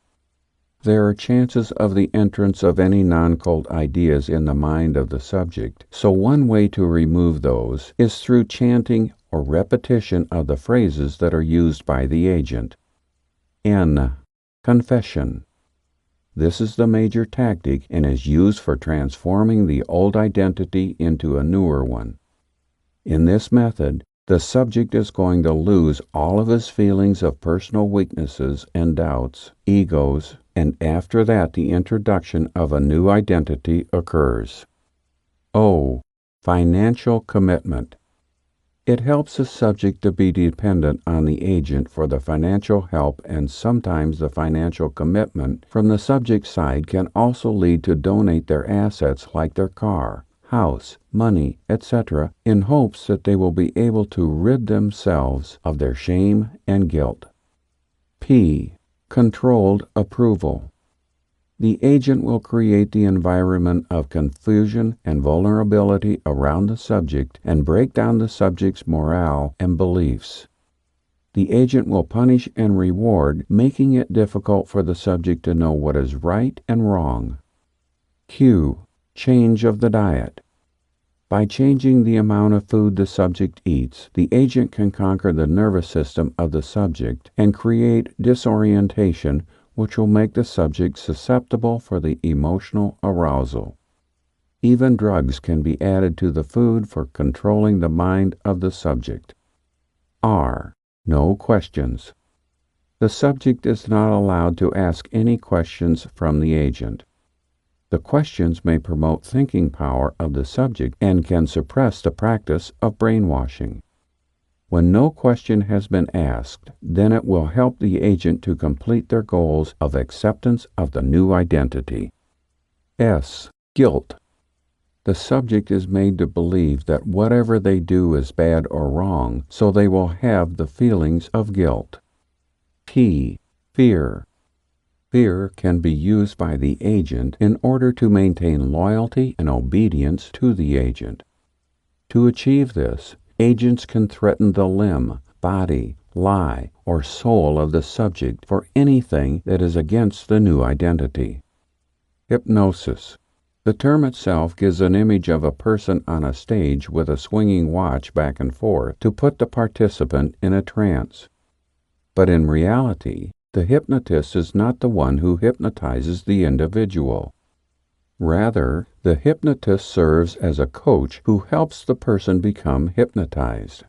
Speaker 1: There are chances of the entrance of any non-cult ideas in the mind of the subject, so one way to remove those is through chanting or repetition of the phrases that are used by the agent. N. Confession. This is the major tactic and is used for transforming the old identity into a newer one. In this method, the subject is going to lose all of his feelings of personal weaknesses and doubts, egos, and after that the introduction of a new identity occurs. O. Financial commitment. It helps the subject to be dependent on the agent for the financial help, and sometimes the financial commitment from the subject's side can also lead to donate their assets like their car, house, money, etc., in hopes that they will be able to rid themselves of their shame and guilt. P. Controlled approval. The agent will create the environment of confusion and vulnerability around the subject and break down the subject's morale and beliefs. The agent will punish and reward, making it difficult for the subject to know what is right and wrong. Q. Change of the diet. By changing the amount of food the subject eats, the agent can conquer the nervous system of the subject and create disorientation, which will make the subject susceptible for the emotional arousal. Even drugs can be added to the food for controlling the mind of the subject. R. No questions. The subject is not allowed to ask any questions from the agent. The questions may promote thinking power of the subject and can suppress the practice of brainwashing. When no question has been asked, then it will help the agent to complete their goals of acceptance of the new identity. S. Guilt. The subject is made to believe that whatever they do is bad or wrong, so they will have the feelings of guilt. P. Fear. Fear can be used by the agent in order to maintain loyalty and obedience to the agent. To achieve this, agents can threaten the limb, body, lie, or soul of the subject for anything that is against the new identity. Hypnosis. The term itself gives an image of a person on a stage with a swinging watch back and forth to put the participant in a trance. But in reality, the hypnotist is not the one who hypnotizes the individual. Rather, the hypnotist serves as a coach who helps the person become hypnotized.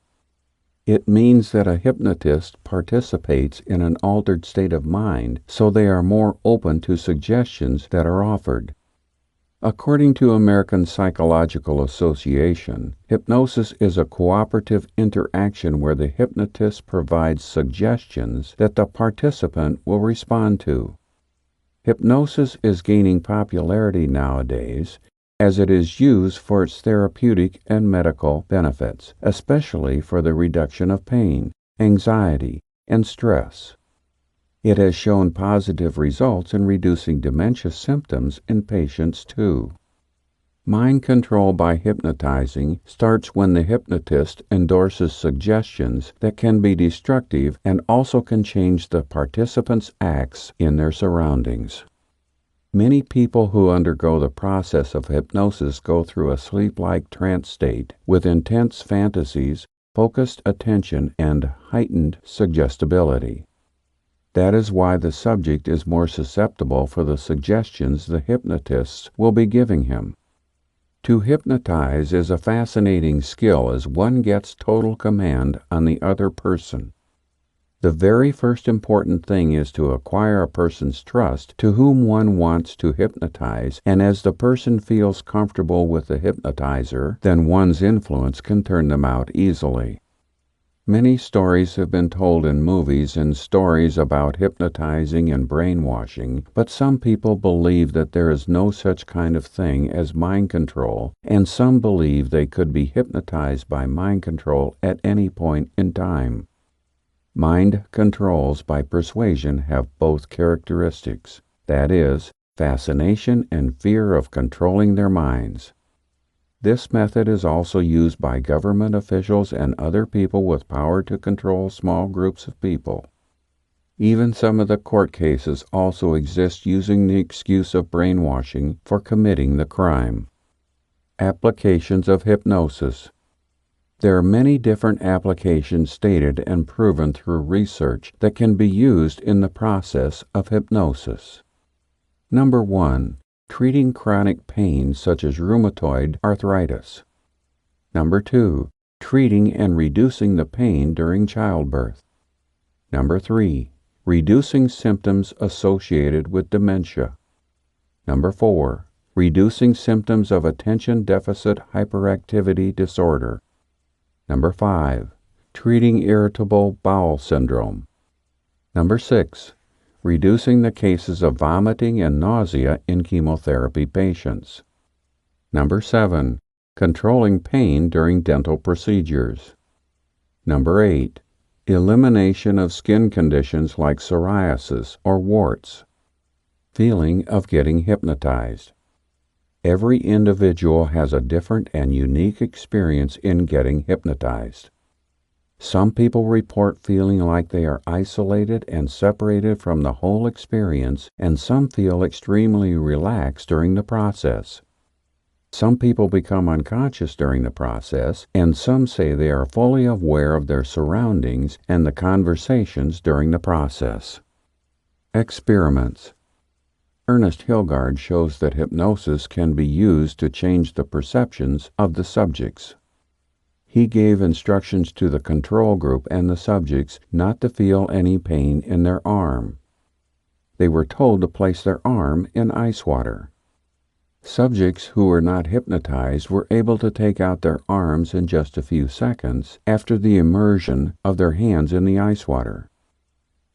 Speaker 1: It means that a hypnotist participates in an altered state of mind, so they are more open to suggestions that are offered. According to American Psychological Association, hypnosis is a cooperative interaction where the hypnotist provides suggestions that the participant will respond to. Hypnosis is gaining popularity nowadays as it is used for its therapeutic and medical benefits, especially for the reduction of pain, anxiety, and stress. It has shown positive results in reducing dementia symptoms in patients too. Mind control by hypnotizing starts when the hypnotist endorses suggestions that can be destructive and also can change the participants' acts in their surroundings. Many people who undergo the process of hypnosis go through a sleep-like trance state with intense fantasies, focused attention, and heightened suggestibility. That is why the subject is more susceptible for the suggestions the hypnotists will be giving him. To hypnotize is a fascinating skill as one gets total command on the other person. The very first important thing is to acquire a person's trust to whom one wants to hypnotize, and as the person feels comfortable with the hypnotizer, then one's influence can turn them out easily. Many stories have been told in movies and stories about hypnotizing and brainwashing, but some people believe that there is no such kind of thing as mind control, and some believe they could be hypnotized by mind control at any point in time. Mind controls by persuasion have both characteristics, that is, fascination and fear of controlling their minds. This method is also used by government officials and other people with power to control small groups of people. Even some of the court cases also exist using the excuse of brainwashing for committing the crime. Applications of hypnosis. There are many different applications stated and proven through research that can be used in the process of hypnosis. Number 1. Treating chronic pain such as rheumatoid arthritis. Number 2. Treating and reducing the pain during childbirth. Number 3. Reducing symptoms associated with dementia. Number 4. Reducing symptoms of attention deficit hyperactivity disorder. Number 5. Treating irritable bowel syndrome. Number 6. Reducing the cases of vomiting and nausea in chemotherapy patients. Number 7. Controlling pain during dental procedures. Number 8. Elimination of skin conditions like psoriasis or warts. Feeling of getting hypnotized. Every individual has a different and unique experience in getting hypnotized. Some people report feeling like they are isolated and separated from the whole experience, and some feel extremely relaxed during the process. Some people become unconscious during the process, and some say they are fully aware of their surroundings and the conversations during the process. Experiments. Ernest Hilgard shows that hypnosis can be used to change the perceptions of the subjects. he gave instructions to the control group and the subjects not to feel any pain in their arm. They were told to place their arm in ice water. Subjects who were not hypnotized were able to take out their arms in just a few seconds after the immersion of their hands in the ice water.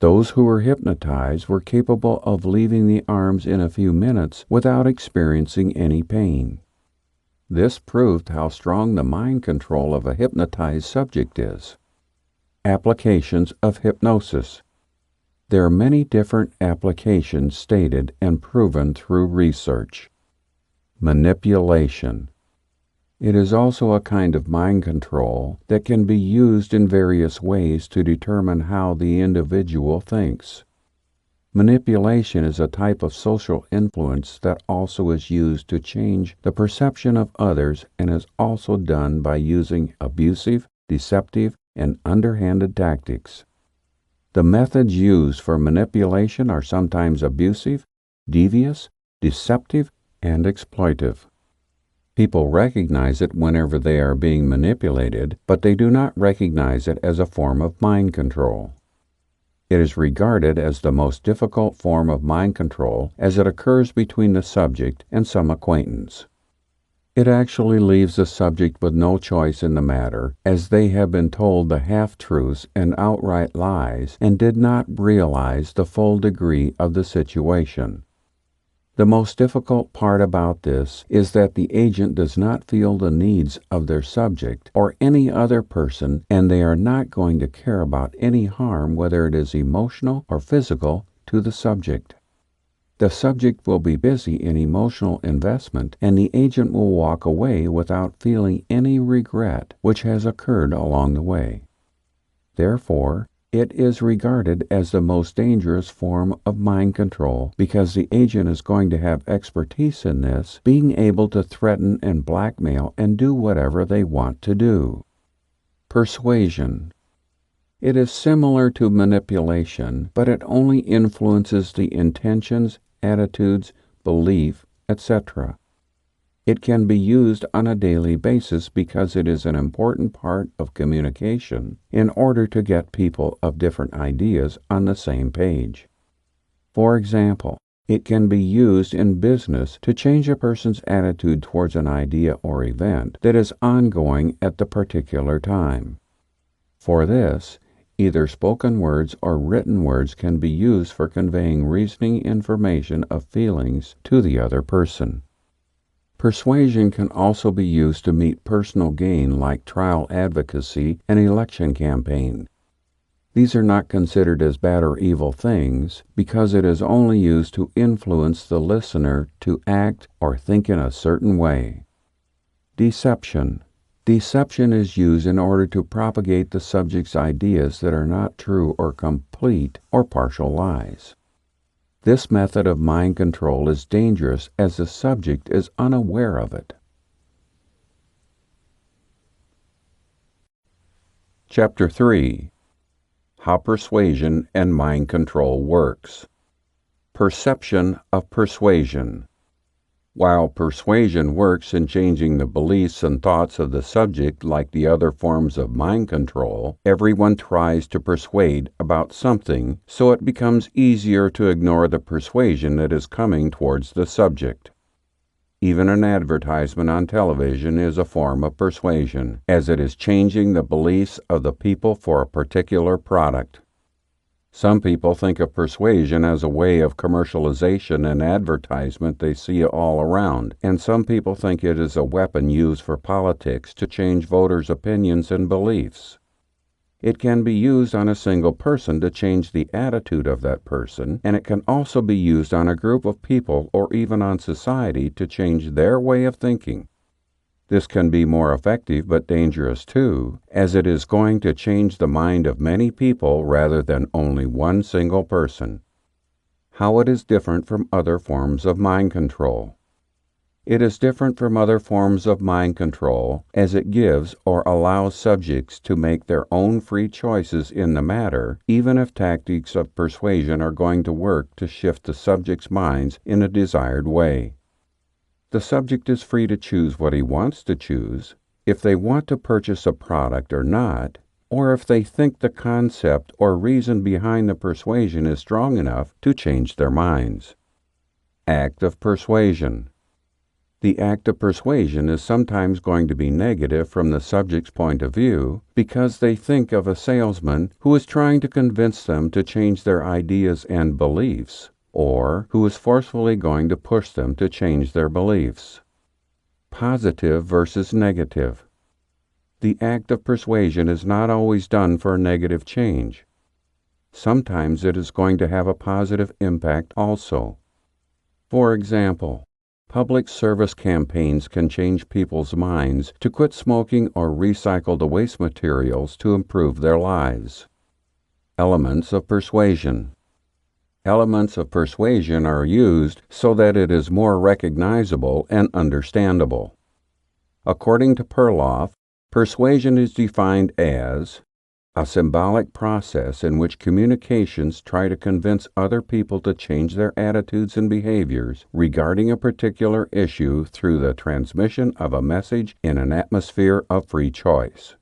Speaker 1: Those who were hypnotized were capable of leaving the arms in a few minutes without experiencing any pain. This proved how strong the mind control of a hypnotized subject is. Applications of hypnosis. There are many different applications stated and proven through research. Manipulation. It is also a kind of mind control that can be used in various ways to determine how the individual thinks. Manipulation is a type of social influence that also is used to change the perception of others and is also done by using abusive, deceptive, and underhanded tactics. The methods used for manipulation are sometimes abusive, devious, deceptive, and exploitive. People recognize it whenever they are being manipulated, but they do not recognize it as a form of mind control. It is regarded as the most difficult form of mind control as it occurs between the subject and some acquaintance. It actually leaves the subject with no choice in the matter, as they have been told the half-truths and outright lies and did not realize the full degree of the situation. The most difficult part about this is that the agent does not feel the needs of their subject or any other person, and they are not going to care about any harm, whether it is emotional or physical, to the subject. The subject will be busy in emotional investment, and the agent will walk away without feeling any regret which has occurred along the way. Therefore, it is regarded as the most dangerous form of mind control because the agent is going to have expertise in this, being able to threaten and blackmail and do whatever they want to do. Persuasion. It is similar to manipulation, but it only influences the intentions, attitudes, belief, etc. It can be used on a daily basis because it is an important part of communication in order to get people of different ideas on the same page. For example, it can be used in business to change a person's attitude towards an idea or event that is ongoing at the particular time. For this, either spoken words or written words can be used for conveying reasoning information of feelings to the other person. Persuasion can also be used to meet personal gain like trial advocacy and election campaign. These are not considered as bad or evil things because it is only used to influence the listener to act or think in a certain way. Deception. Deception is used in order to propagate the subject's ideas that are not true or complete or partial lies. This method of mind control is dangerous as the subject is unaware of it. Chapter 3. How Persuasion and Mind Control Works. Perception of persuasion. While persuasion works in changing the beliefs and thoughts of the subject like the other forms of mind control, everyone tries to persuade about something, so it becomes easier to ignore the persuasion that is coming towards the subject. Even an advertisement on television is a form of persuasion, as it is changing the beliefs of the people for a particular product. Some people think of persuasion as a way of commercialization and advertisement they see all around, and some people think it is a weapon used for politics to change voters' opinions and beliefs. It can be used on a single person to change the attitude of that person, and it can also be used on a group of people or even on society to change their way of thinking. This can be more effective but dangerous too, as it is going to change the mind of many people rather than only one single person. How it is different from other forms of mind control. It is different from other forms of mind control as it gives or allows subjects to make their own free choices in the matter, even if tactics of persuasion are going to work to shift the subject's minds in a desired way. The subject is free to choose what he wants to choose. if they want to purchase a product or not, or if they think the concept or reason behind the persuasion is strong enough to change their minds. Act of persuasion. The act of persuasion is sometimes going to be negative from the subject's point of view because they think of a salesman who is trying to convince them to change their ideas and beliefs, or who is forcefully going to push them to change their beliefs. Positive versus negative. The act of persuasion is not always done for a negative change. Sometimes it is going to have a positive impact also. For example, public service campaigns can change people's minds to quit smoking or recycle the waste materials to improve their lives. Elements of persuasion. Elements of persuasion are used so that it is more recognizable and understandable. According to Perloff, persuasion is defined as a symbolic process in which communications try to convince other people to change their attitudes and behaviors regarding a particular issue through the transmission of a message in an atmosphere of free choice.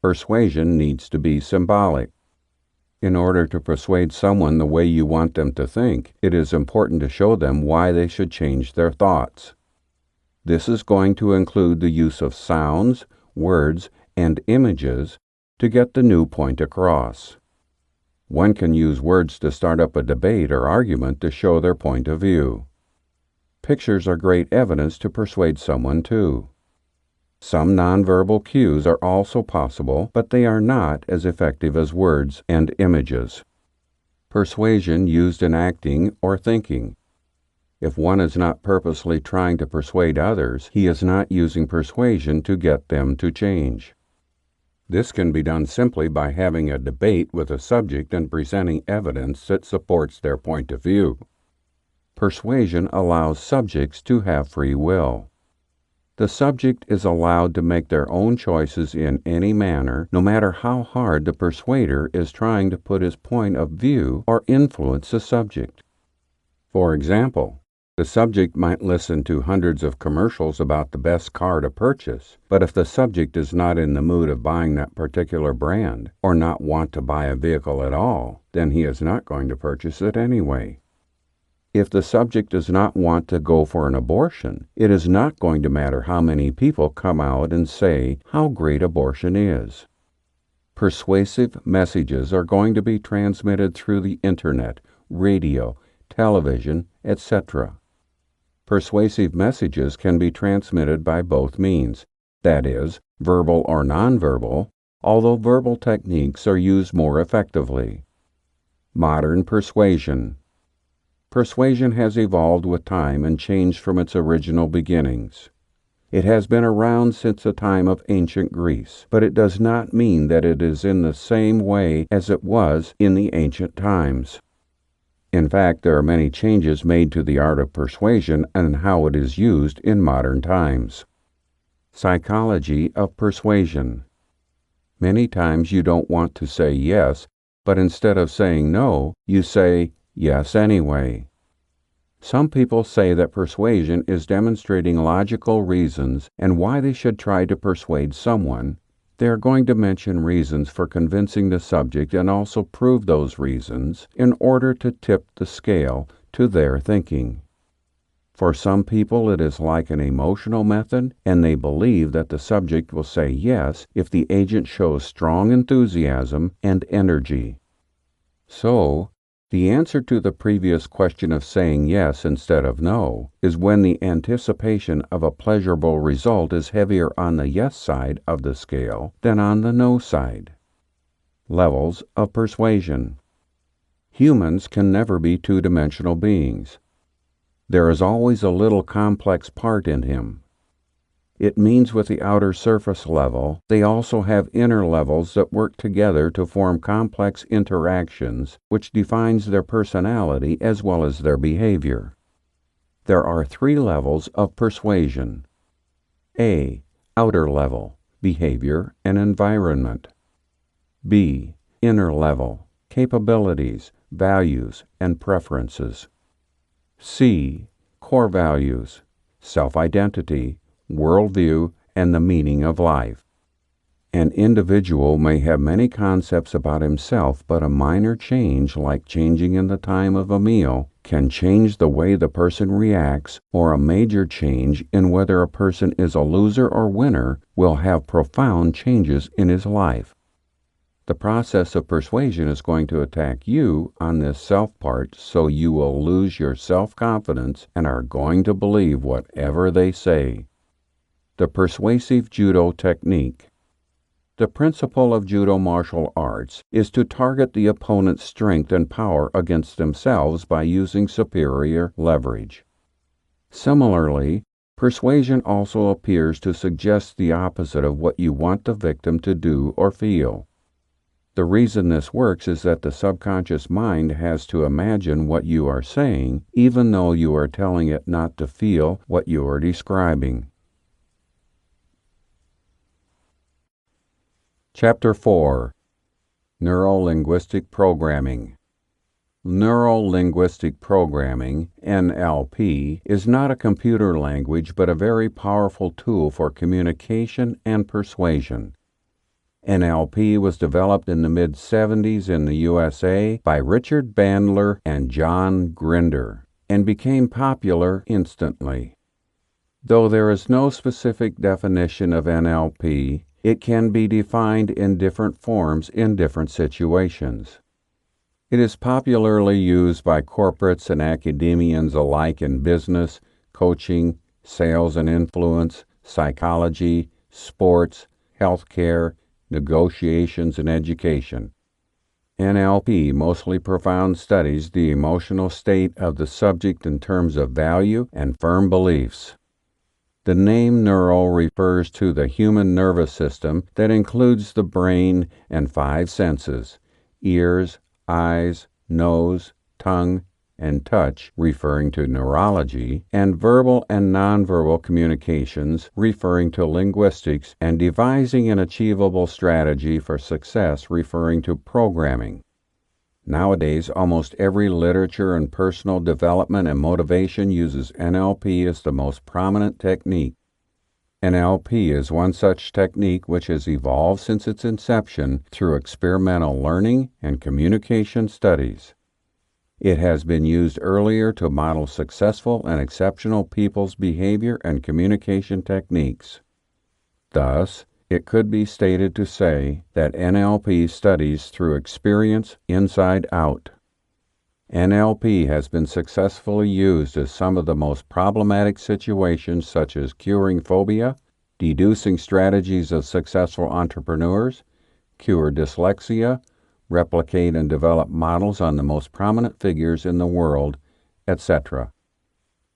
Speaker 1: Persuasion needs to be symbolic. In order to persuade someone the way you want them to think, it is important to show them why they should change their thoughts. This is going to include the use of sounds, words, and images to get the new point across. One can use words to start up a debate or argument to show their point of view. Pictures are great evidence to persuade someone too. Some nonverbal cues are also possible, but they are not as effective as words and images. Persuasion used in acting or thinking. If one is not purposely trying to persuade others, he is not using persuasion to get them to change. This can be done simply by having a debate with a subject and presenting evidence that supports their point of view. Persuasion allows subjects to have free will. The subject is allowed to make their own choices in any manner, no matter how hard the persuader is trying to put his point of view or influence the subject. For example, the subject might listen to hundreds of commercials about the best car to purchase, but if the subject is not in the mood of buying that particular brand, or not want to buy a vehicle at all, then he is not going to purchase it anyway. If the subject does not want to go for an abortion, it is not going to matter how many people come out and say how great abortion is. Persuasive messages are going to be transmitted through the internet, radio, television, etc. Persuasive messages can be transmitted by both means, that is, verbal or nonverbal, although verbal techniques are used more effectively. Modern persuasion. Persuasion has evolved with time and changed from its original beginnings. It has been around since the time of ancient Greece, but it does not mean that it is in the same way as it was in the ancient times. In fact, there are many changes made to the art of persuasion and how it is used in modern times. Psychology of persuasion. Many times you don't want to say yes, but instead of saying no, you say yes anyway. Some people say that persuasion is demonstrating logical reasons and why they should try to persuade someone. They are going to mention reasons for convincing the subject and also prove those reasons in order to tip the scale to their thinking. For some people it is like an emotional method, and they believe that the subject will say yes if the agent shows strong enthusiasm and energy. So, the answer to the previous question of saying yes instead of no is when the anticipation of a pleasurable result is heavier on the yes side of the scale than on the no side. Levels of persuasion. Humans can never be two-dimensional beings. There is always a little complex part in him. It means with the outer surface level, they also have inner levels that work together to form complex interactions, which defines their personality as well as their behavior. There are 3 levels of persuasion. A. Outer level, behavior and environment. B. Inner level, capabilities, values, and preferences. C. Core values, self-identity, worldview, and the meaning of life. An individual may have many concepts about himself, but a minor change, like changing in the time of a meal, can change the way the person reacts, or a major change in whether a person is a loser or winner will have profound changes in his life. The process of persuasion is going to attack you on this self part, so you will lose your self-confidence and are going to believe whatever they say. The persuasive judo technique. The principle of judo martial arts is to target the opponent's strength and power against themselves by using superior leverage. Similarly, persuasion also appears to suggest the opposite of what you want the victim to do or feel. The reason this works is that the subconscious mind has to imagine what you are saying, even though you are telling it not to feel what you are describing. Chapter 4. Neuro-Linguistic Programming. Neuro-Linguistic Programming, NLP, is not a computer language but a very powerful tool for communication and persuasion. NLP was developed in the mid-70s in the USA by Richard Bandler and John Grinder and became popular instantly. Though there is no specific definition of NLP, it can be defined in different forms in different situations. It is popularly used by corporates and academians alike in business, coaching, sales and influence, psychology, sports, healthcare, negotiations, and education. NLP mostly profound studies the emotional state of the subject in terms of value and firm beliefs. The name neuro refers to the human nervous system that includes the brain and 5 senses: ears, eyes, nose, tongue, and touch, referring to neurology, and verbal and nonverbal communications, referring to linguistics, and devising an achievable strategy for success, referring to programming. Nowadays, almost every literature in personal development and motivation uses NLP as the most prominent technique. NLP is one such technique which has evolved since its inception through experimental learning and communication studies. It has been used earlier to model successful and exceptional people's behavior and communication techniques. Thus, it could be stated to say that NLP studies through experience inside out. NLP has been successfully used as some of the most problematic situations, such as curing phobia, deducing strategies of successful entrepreneurs, cure dyslexia, replicate and develop models on the most prominent figures in the world, etc.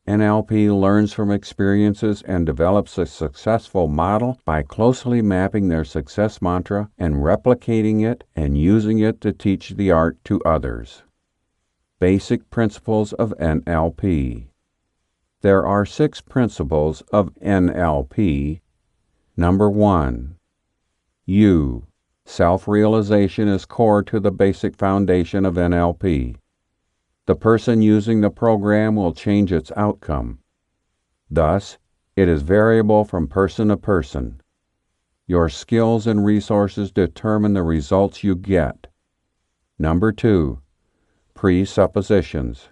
Speaker 1: NLP learns from experiences and develops a successful model by closely mapping their success mantra and replicating it and using it to teach the art to others. Basic principles of NLP. There are 6 principles of NLP. Number 1. You. Self-realization is core to the basic foundation of NLP. The person using the program will change its outcome. Thus, it is variable from person to person. Your skills and resources determine the results you get. Number 2. Presuppositions.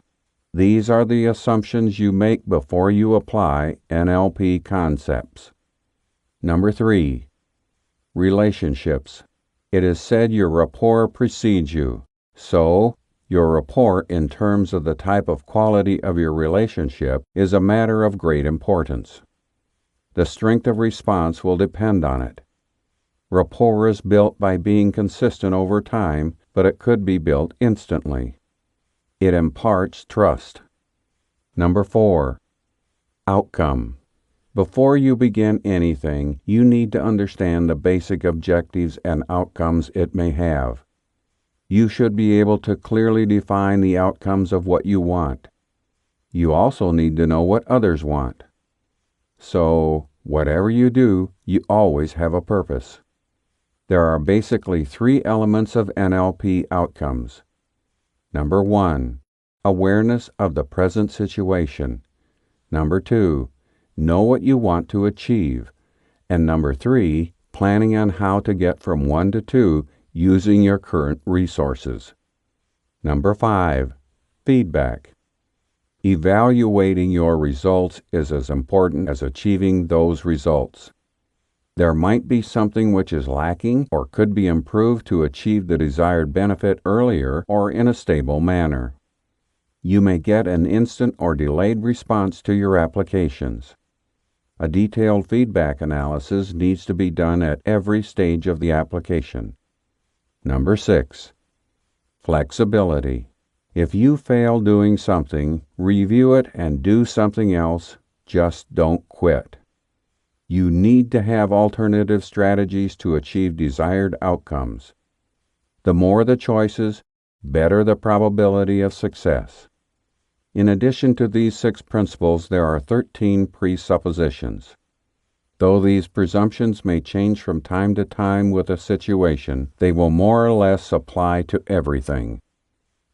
Speaker 1: These are the assumptions you make before you apply NLP concepts. Number 3. Relationships. It is said your rapport precedes you. So, your rapport in terms of the type of quality of your relationship is a matter of great importance. The strength of response will depend on it. Rapport is built by being consistent over time, but it could be built instantly. It imparts trust. Number 4. Outcome. Before you begin anything, you need to understand the basic objectives and outcomes it may have. You should be able to clearly define the outcomes of what you want. You also need to know what others want. So, whatever you do, you always have a purpose. There are basically 3 elements of NLP outcomes. Number 1. Awareness of the present situation. Number 2. Know what you want to achieve. And number 3, planning on how to get from 1 to 2 using your current resources. Number 5, feedback. Evaluating your results is as important as achieving those results. There might be something which is lacking or could be improved to achieve the desired benefit earlier or in a stable manner. You may get an instant or delayed response to your applications. A detailed feedback analysis needs to be done at every stage of the application. Number 6, flexibility. If you fail doing something, review it and do something else. Just don't quit. You need to have alternative strategies to achieve desired outcomes. The more the choices, better the probability of success. In addition to these 6 principles, there are 13 presuppositions. Though these presumptions may change from time to time with a situation, they will more or less apply to everything.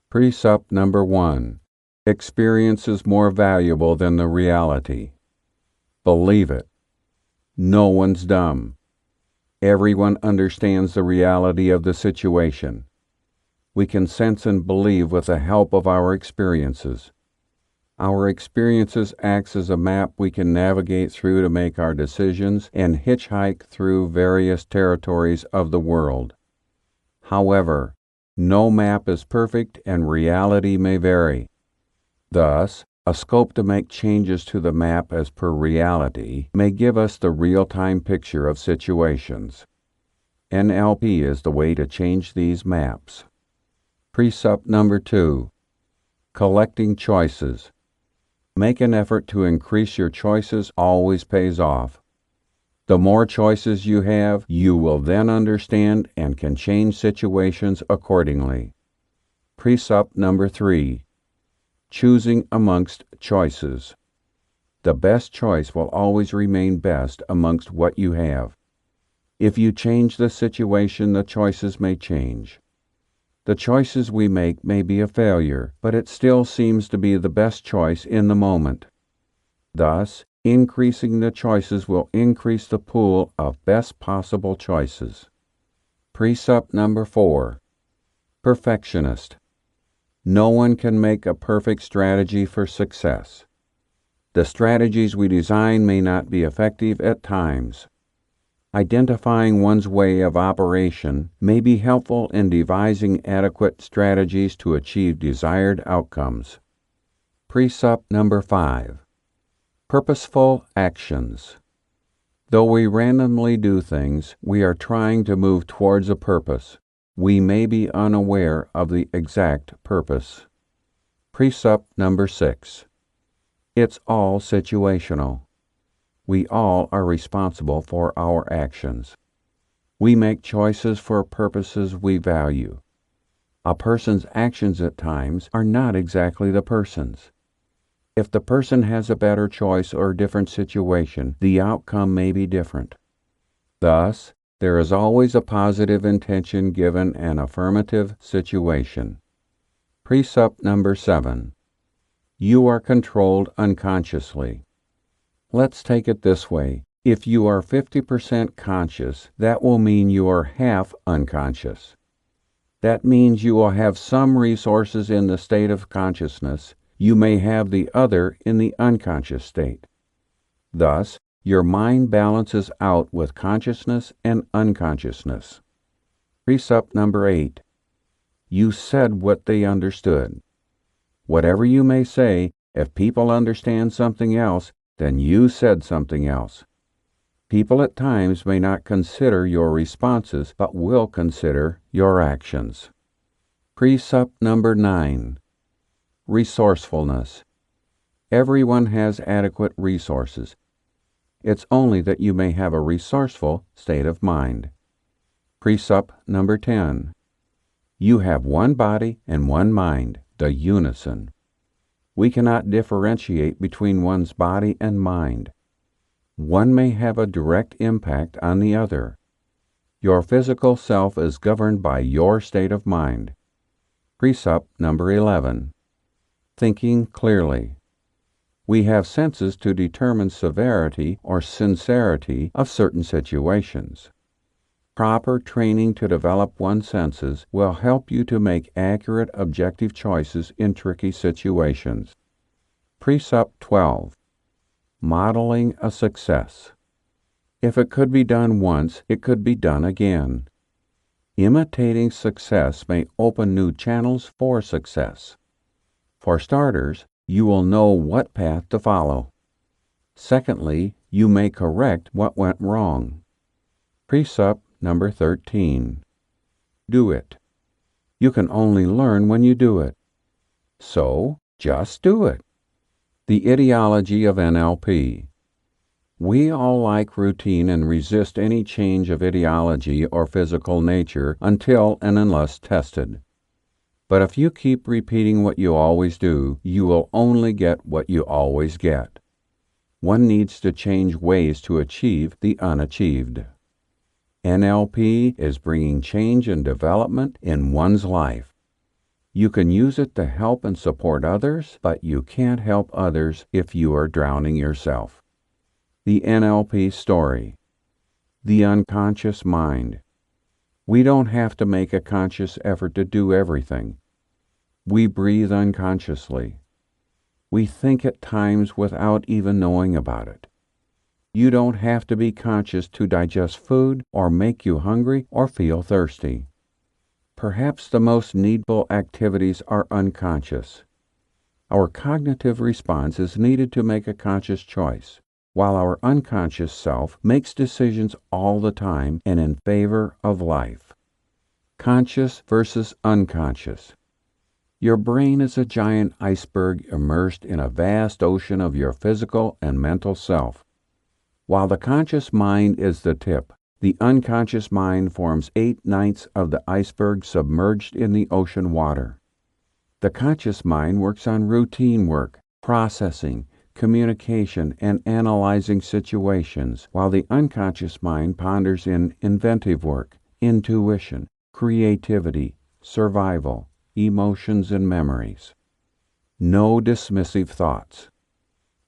Speaker 1: Precept number 1. Experience is more valuable than the reality. Believe it. No one's dumb. Everyone understands the reality of the situation. We can sense and believe with the help of our experiences. Our experiences acts as a map we can navigate through to make our decisions and hitchhike through various territories of the world. However, no map is perfect and reality may vary. Thus, a scope to make changes to the map as per reality may give us the real-time picture of situations. NLP is the way to change these maps. Precept number 2. Collecting choices. Make an effort to increase your choices always pays off. The more choices you have, you will then understand and can change situations accordingly. Precept number 3. Choosing amongst choices. The best choice will always remain best amongst what you have. If you change the situation, the choices may change. The choices we make may be a failure, but it still seems to be the best choice in the moment. Thus, increasing the choices will increase the pool of best possible choices. Precept number 4. Perfectionist. No one can make a perfect strategy for success. The strategies we design may not be effective at times. Identifying one's way of operation may be helpful in devising adequate strategies to achieve desired outcomes. Precept number 5. Purposeful actions. Though we randomly do things, we are trying to move towards a purpose. We may be unaware of the exact purpose. Precept number 6. It's all situational. We all are responsible for our actions. We make choices for purposes we value. A person's actions at times are not exactly the person's. If the person has a better choice or different situation, the outcome may be different. Thus, there is always a positive intention given an affirmative situation. Precept number 7. You are controlled unconsciously. Let's take it this way. If you are 50% conscious, that will mean you are half unconscious. That means you will have some resources in the state of consciousness. You may have the other in the unconscious state. Thus, your mind balances out with consciousness and unconsciousness. Precept number 8. You said what they understood. Whatever you may say, if people understand something else, then you said something else. People at times may not consider your responses, but will consider your actions. Precept number 9. Resourcefulness. Everyone has adequate resources. It's only that you may have a resourceful state of mind. Precept number 10. You have one body and one mind, the unison. We cannot differentiate between one's body and mind. One may have a direct impact on the other. Your physical self is governed by your state of mind. Precept number 11. Thinking clearly. We have senses to determine severity or sincerity of certain situations. Proper training to develop one's senses will help you to make accurate, objective choices in tricky situations. Precept 12. Modeling a success. If it could be done once, it could be done again. Imitating success may open new channels for success. For starters, you will know what path to follow. Secondly, you may correct what went wrong. Precept number 13. Do it. You can only learn when you do it. So, just do it. The ideology of NLP. We all like routine and resist any change of ideology or physical nature until and unless tested. But if you keep repeating what you always do, you will only get what you always get. One needs to change ways to achieve the unachieved. NLP is bringing change and development in one's life. You can use it to help and support others, but you can't help others if you are drowning yourself. The NLP story. The unconscious mind. We don't have to make a conscious effort to do everything. We breathe unconsciously. We think at times without even knowing about it. You don't have to be conscious to digest food or make you hungry or feel thirsty. Perhaps the most needful activities are unconscious. Our cognitive response is needed to make a conscious choice, while our unconscious self makes decisions all the time and in favor of life. Conscious versus unconscious. Your brain is a giant iceberg immersed in a vast ocean of your physical and mental self. While the conscious mind is the tip, the unconscious mind forms 8/9 of the iceberg submerged in the ocean water. The conscious mind works on routine work, processing, communication, and analyzing situations, while the unconscious mind ponders in inventive work, intuition, creativity, survival, emotions, and memories. No dismissive thoughts.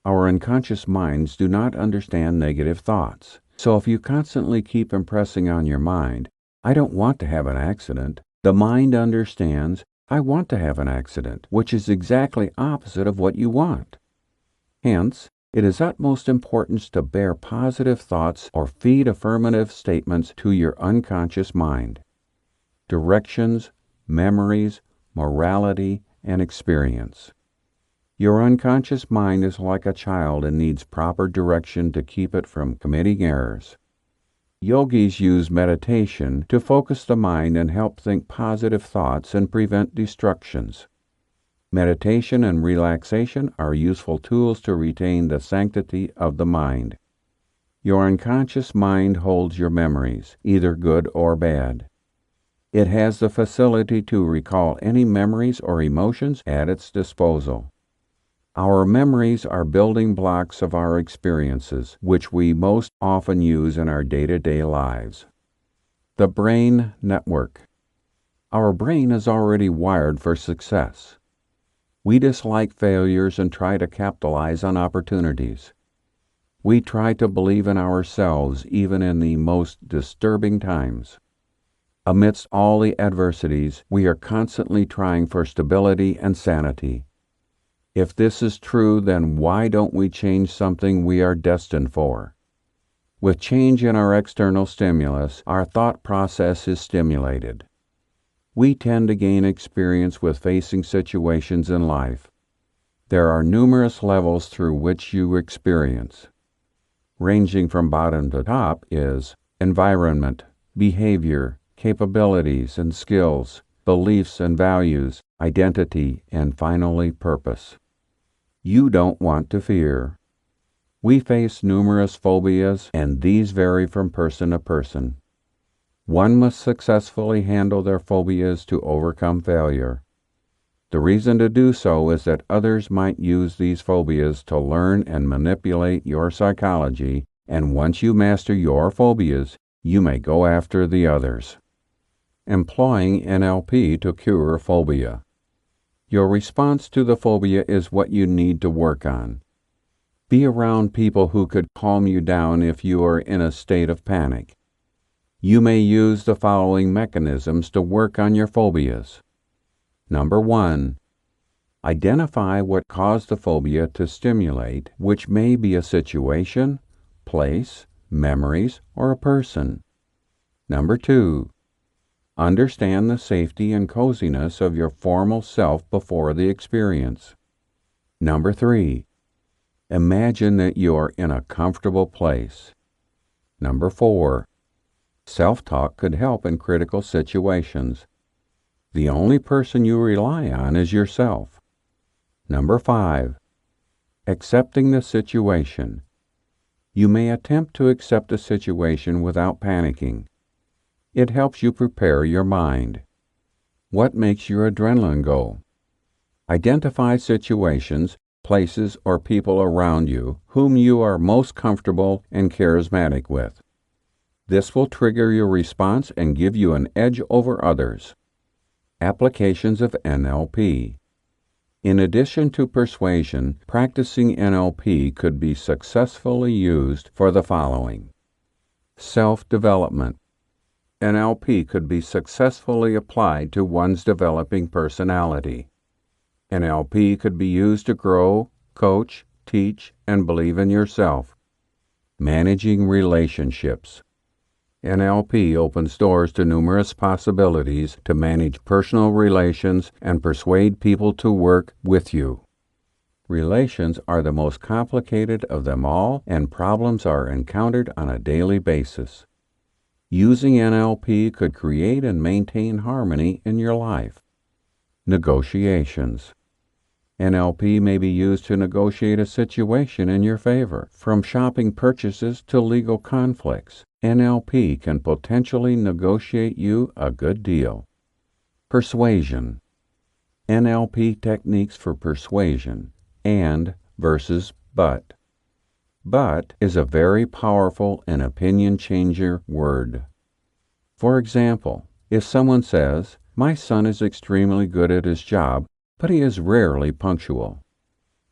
Speaker 1: Our unconscious minds do not understand negative thoughts. So if you constantly keep impressing on your mind, I don't want to have an accident, the mind understands, I want to have an accident, which is exactly opposite of what you want. Hence, it is utmost importance to bear positive thoughts or feed affirmative statements to your unconscious mind. Directions, memories, morality, and experience. Your unconscious mind is like a child and needs proper direction to keep it from committing errors. Yogis use meditation to focus the mind and help think positive thoughts and prevent destructions. Meditation and relaxation are useful tools to retain the sanctity of the mind. Your unconscious mind holds your memories, either good or bad. It has the facility to recall any memories or emotions at its disposal. Our memories are building blocks of our experiences, which we most often use in our day-to-day lives. The brain network. Our brain is already wired for success. We dislike failures and try to capitalize on opportunities. We try to believe in ourselves even in the most disturbing times. Amidst all the adversities, we are constantly trying for stability and sanity. If this is true, then why don't we change something we are destined for? With change in our external stimulus, our thought process is stimulated. We tend to gain experience with facing situations in life. There are numerous levels through which you experience. Ranging from bottom to top is environment, behavior, capabilities and skills, beliefs and values, identity, and finally purpose. You don't want to fear. We face numerous phobias, and these vary from person to person. One must successfully handle their phobias to overcome failure. The reason to do so is that others might use these phobias to learn and manipulate your psychology, and once you master your phobias, you may go after the others. Employing NLP to cure phobia. Your response to the phobia is what you need to work on. Be around people who could calm you down if you are in a state of panic. You may use the following mechanisms to work on your phobias. Number 1. Identify what caused the phobia to stimulate, which may be a situation, place, memories, or a person. Number 2. Understand the safety and coziness of your formal self before the experience. Number 3. Imagine that you are in a comfortable place. Number 4. Self-talk could help in critical situations. The only person you rely on is yourself. Number 5. Accepting the situation. You may attempt to accept a situation without panicking. It helps you prepare your mind. What makes your adrenaline go? Identify situations, places, or people around you whom you are most comfortable and charismatic with. This will trigger your response and give you an edge over others. Applications of NLP. In addition to persuasion, practicing NLP could be successfully used for the following. Self-development. NLP could be successfully applied to one's developing personality. NLP could be used to grow, coach, teach, and believe in yourself. Managing relationships. NLP opens doors to numerous possibilities to manage personal relations and persuade people to work with you. Relations are the most complicated of them all, and problems are encountered on a daily basis. Using NLP could create and maintain harmony in your life. Negotiations. NLP may be used to negotiate a situation in your favor. From shopping purchases to legal conflicts, NLP can potentially negotiate you a good deal. Persuasion. NLP techniques for persuasion. And versus but. But is a very powerful and opinion-changer word. For example, if someone says, "My son is extremely good at his job, but he is rarely punctual."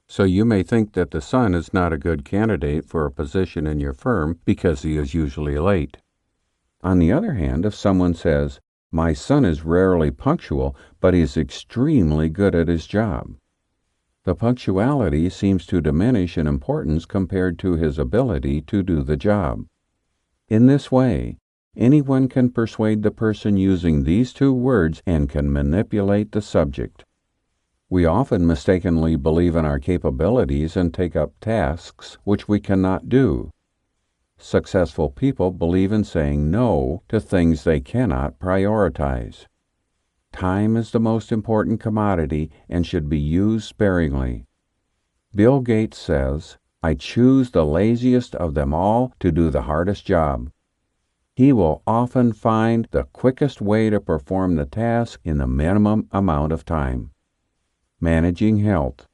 Speaker 1: So you may think that the son is not a good candidate for a position in your firm because he is usually late. On the other hand, if someone says, "My son is rarely punctual, but he is extremely good at his job," the punctuality seems to diminish in importance compared to his ability to do the job. In this way, anyone can persuade the person using these two words and can manipulate the subject. We often mistakenly believe in our capabilities and take up tasks which we cannot do. Successful people believe in saying no to things they cannot prioritize. Time is the most important commodity and should be used sparingly. Bill Gates says, "I choose the laziest of them all to do the hardest job." He will often find the quickest way to perform the task in the minimum amount of time. Managing health.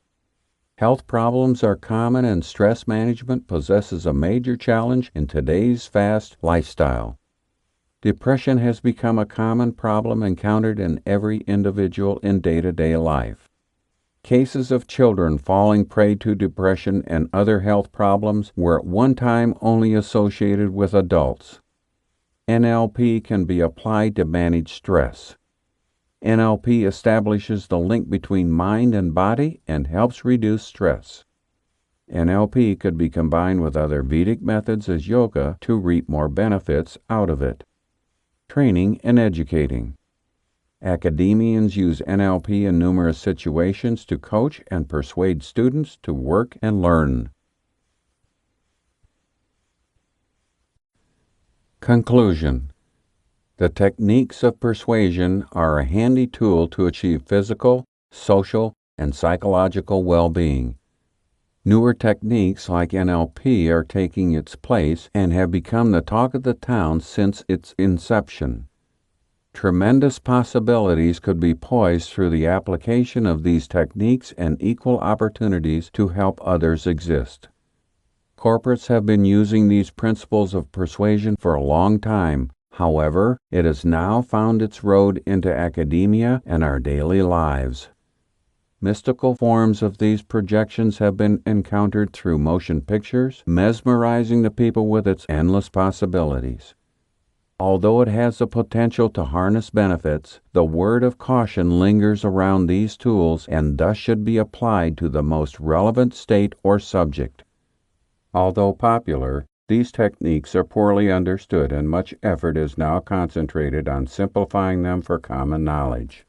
Speaker 1: Health problems are common and stress management possesses a major challenge in today's fast lifestyle. Depression has become a common problem encountered in every individual in day-to-day life. Cases of children falling prey to depression and other health problems were at one time only associated with adults. NLP can be applied to manage stress. NLP establishes the link between mind and body and helps reduce stress. NLP could be combined with other Vedic methods as yoga to reap more benefits out of it. Training and educating. Academians use NLP in numerous situations to coach and persuade students to work and learn. Conclusion. The techniques of persuasion are a handy tool to achieve physical, social, and psychological well-being. Newer techniques like NLP are taking its place and have become the talk of the town since its inception. Tremendous possibilities could be poised through the application of these techniques and equal opportunities to help others exist. Corporates have been using these principles of persuasion for a long time. However, it has now found its road into academia and our daily lives. Mystical forms of these projections have been encountered through motion pictures, mesmerizing the people with its endless possibilities. Although it has the potential to harness benefits, the word of caution lingers around these tools and thus should be applied to the most relevant state or subject. Although popular, these techniques are poorly understood and much effort is now concentrated on simplifying them for common knowledge.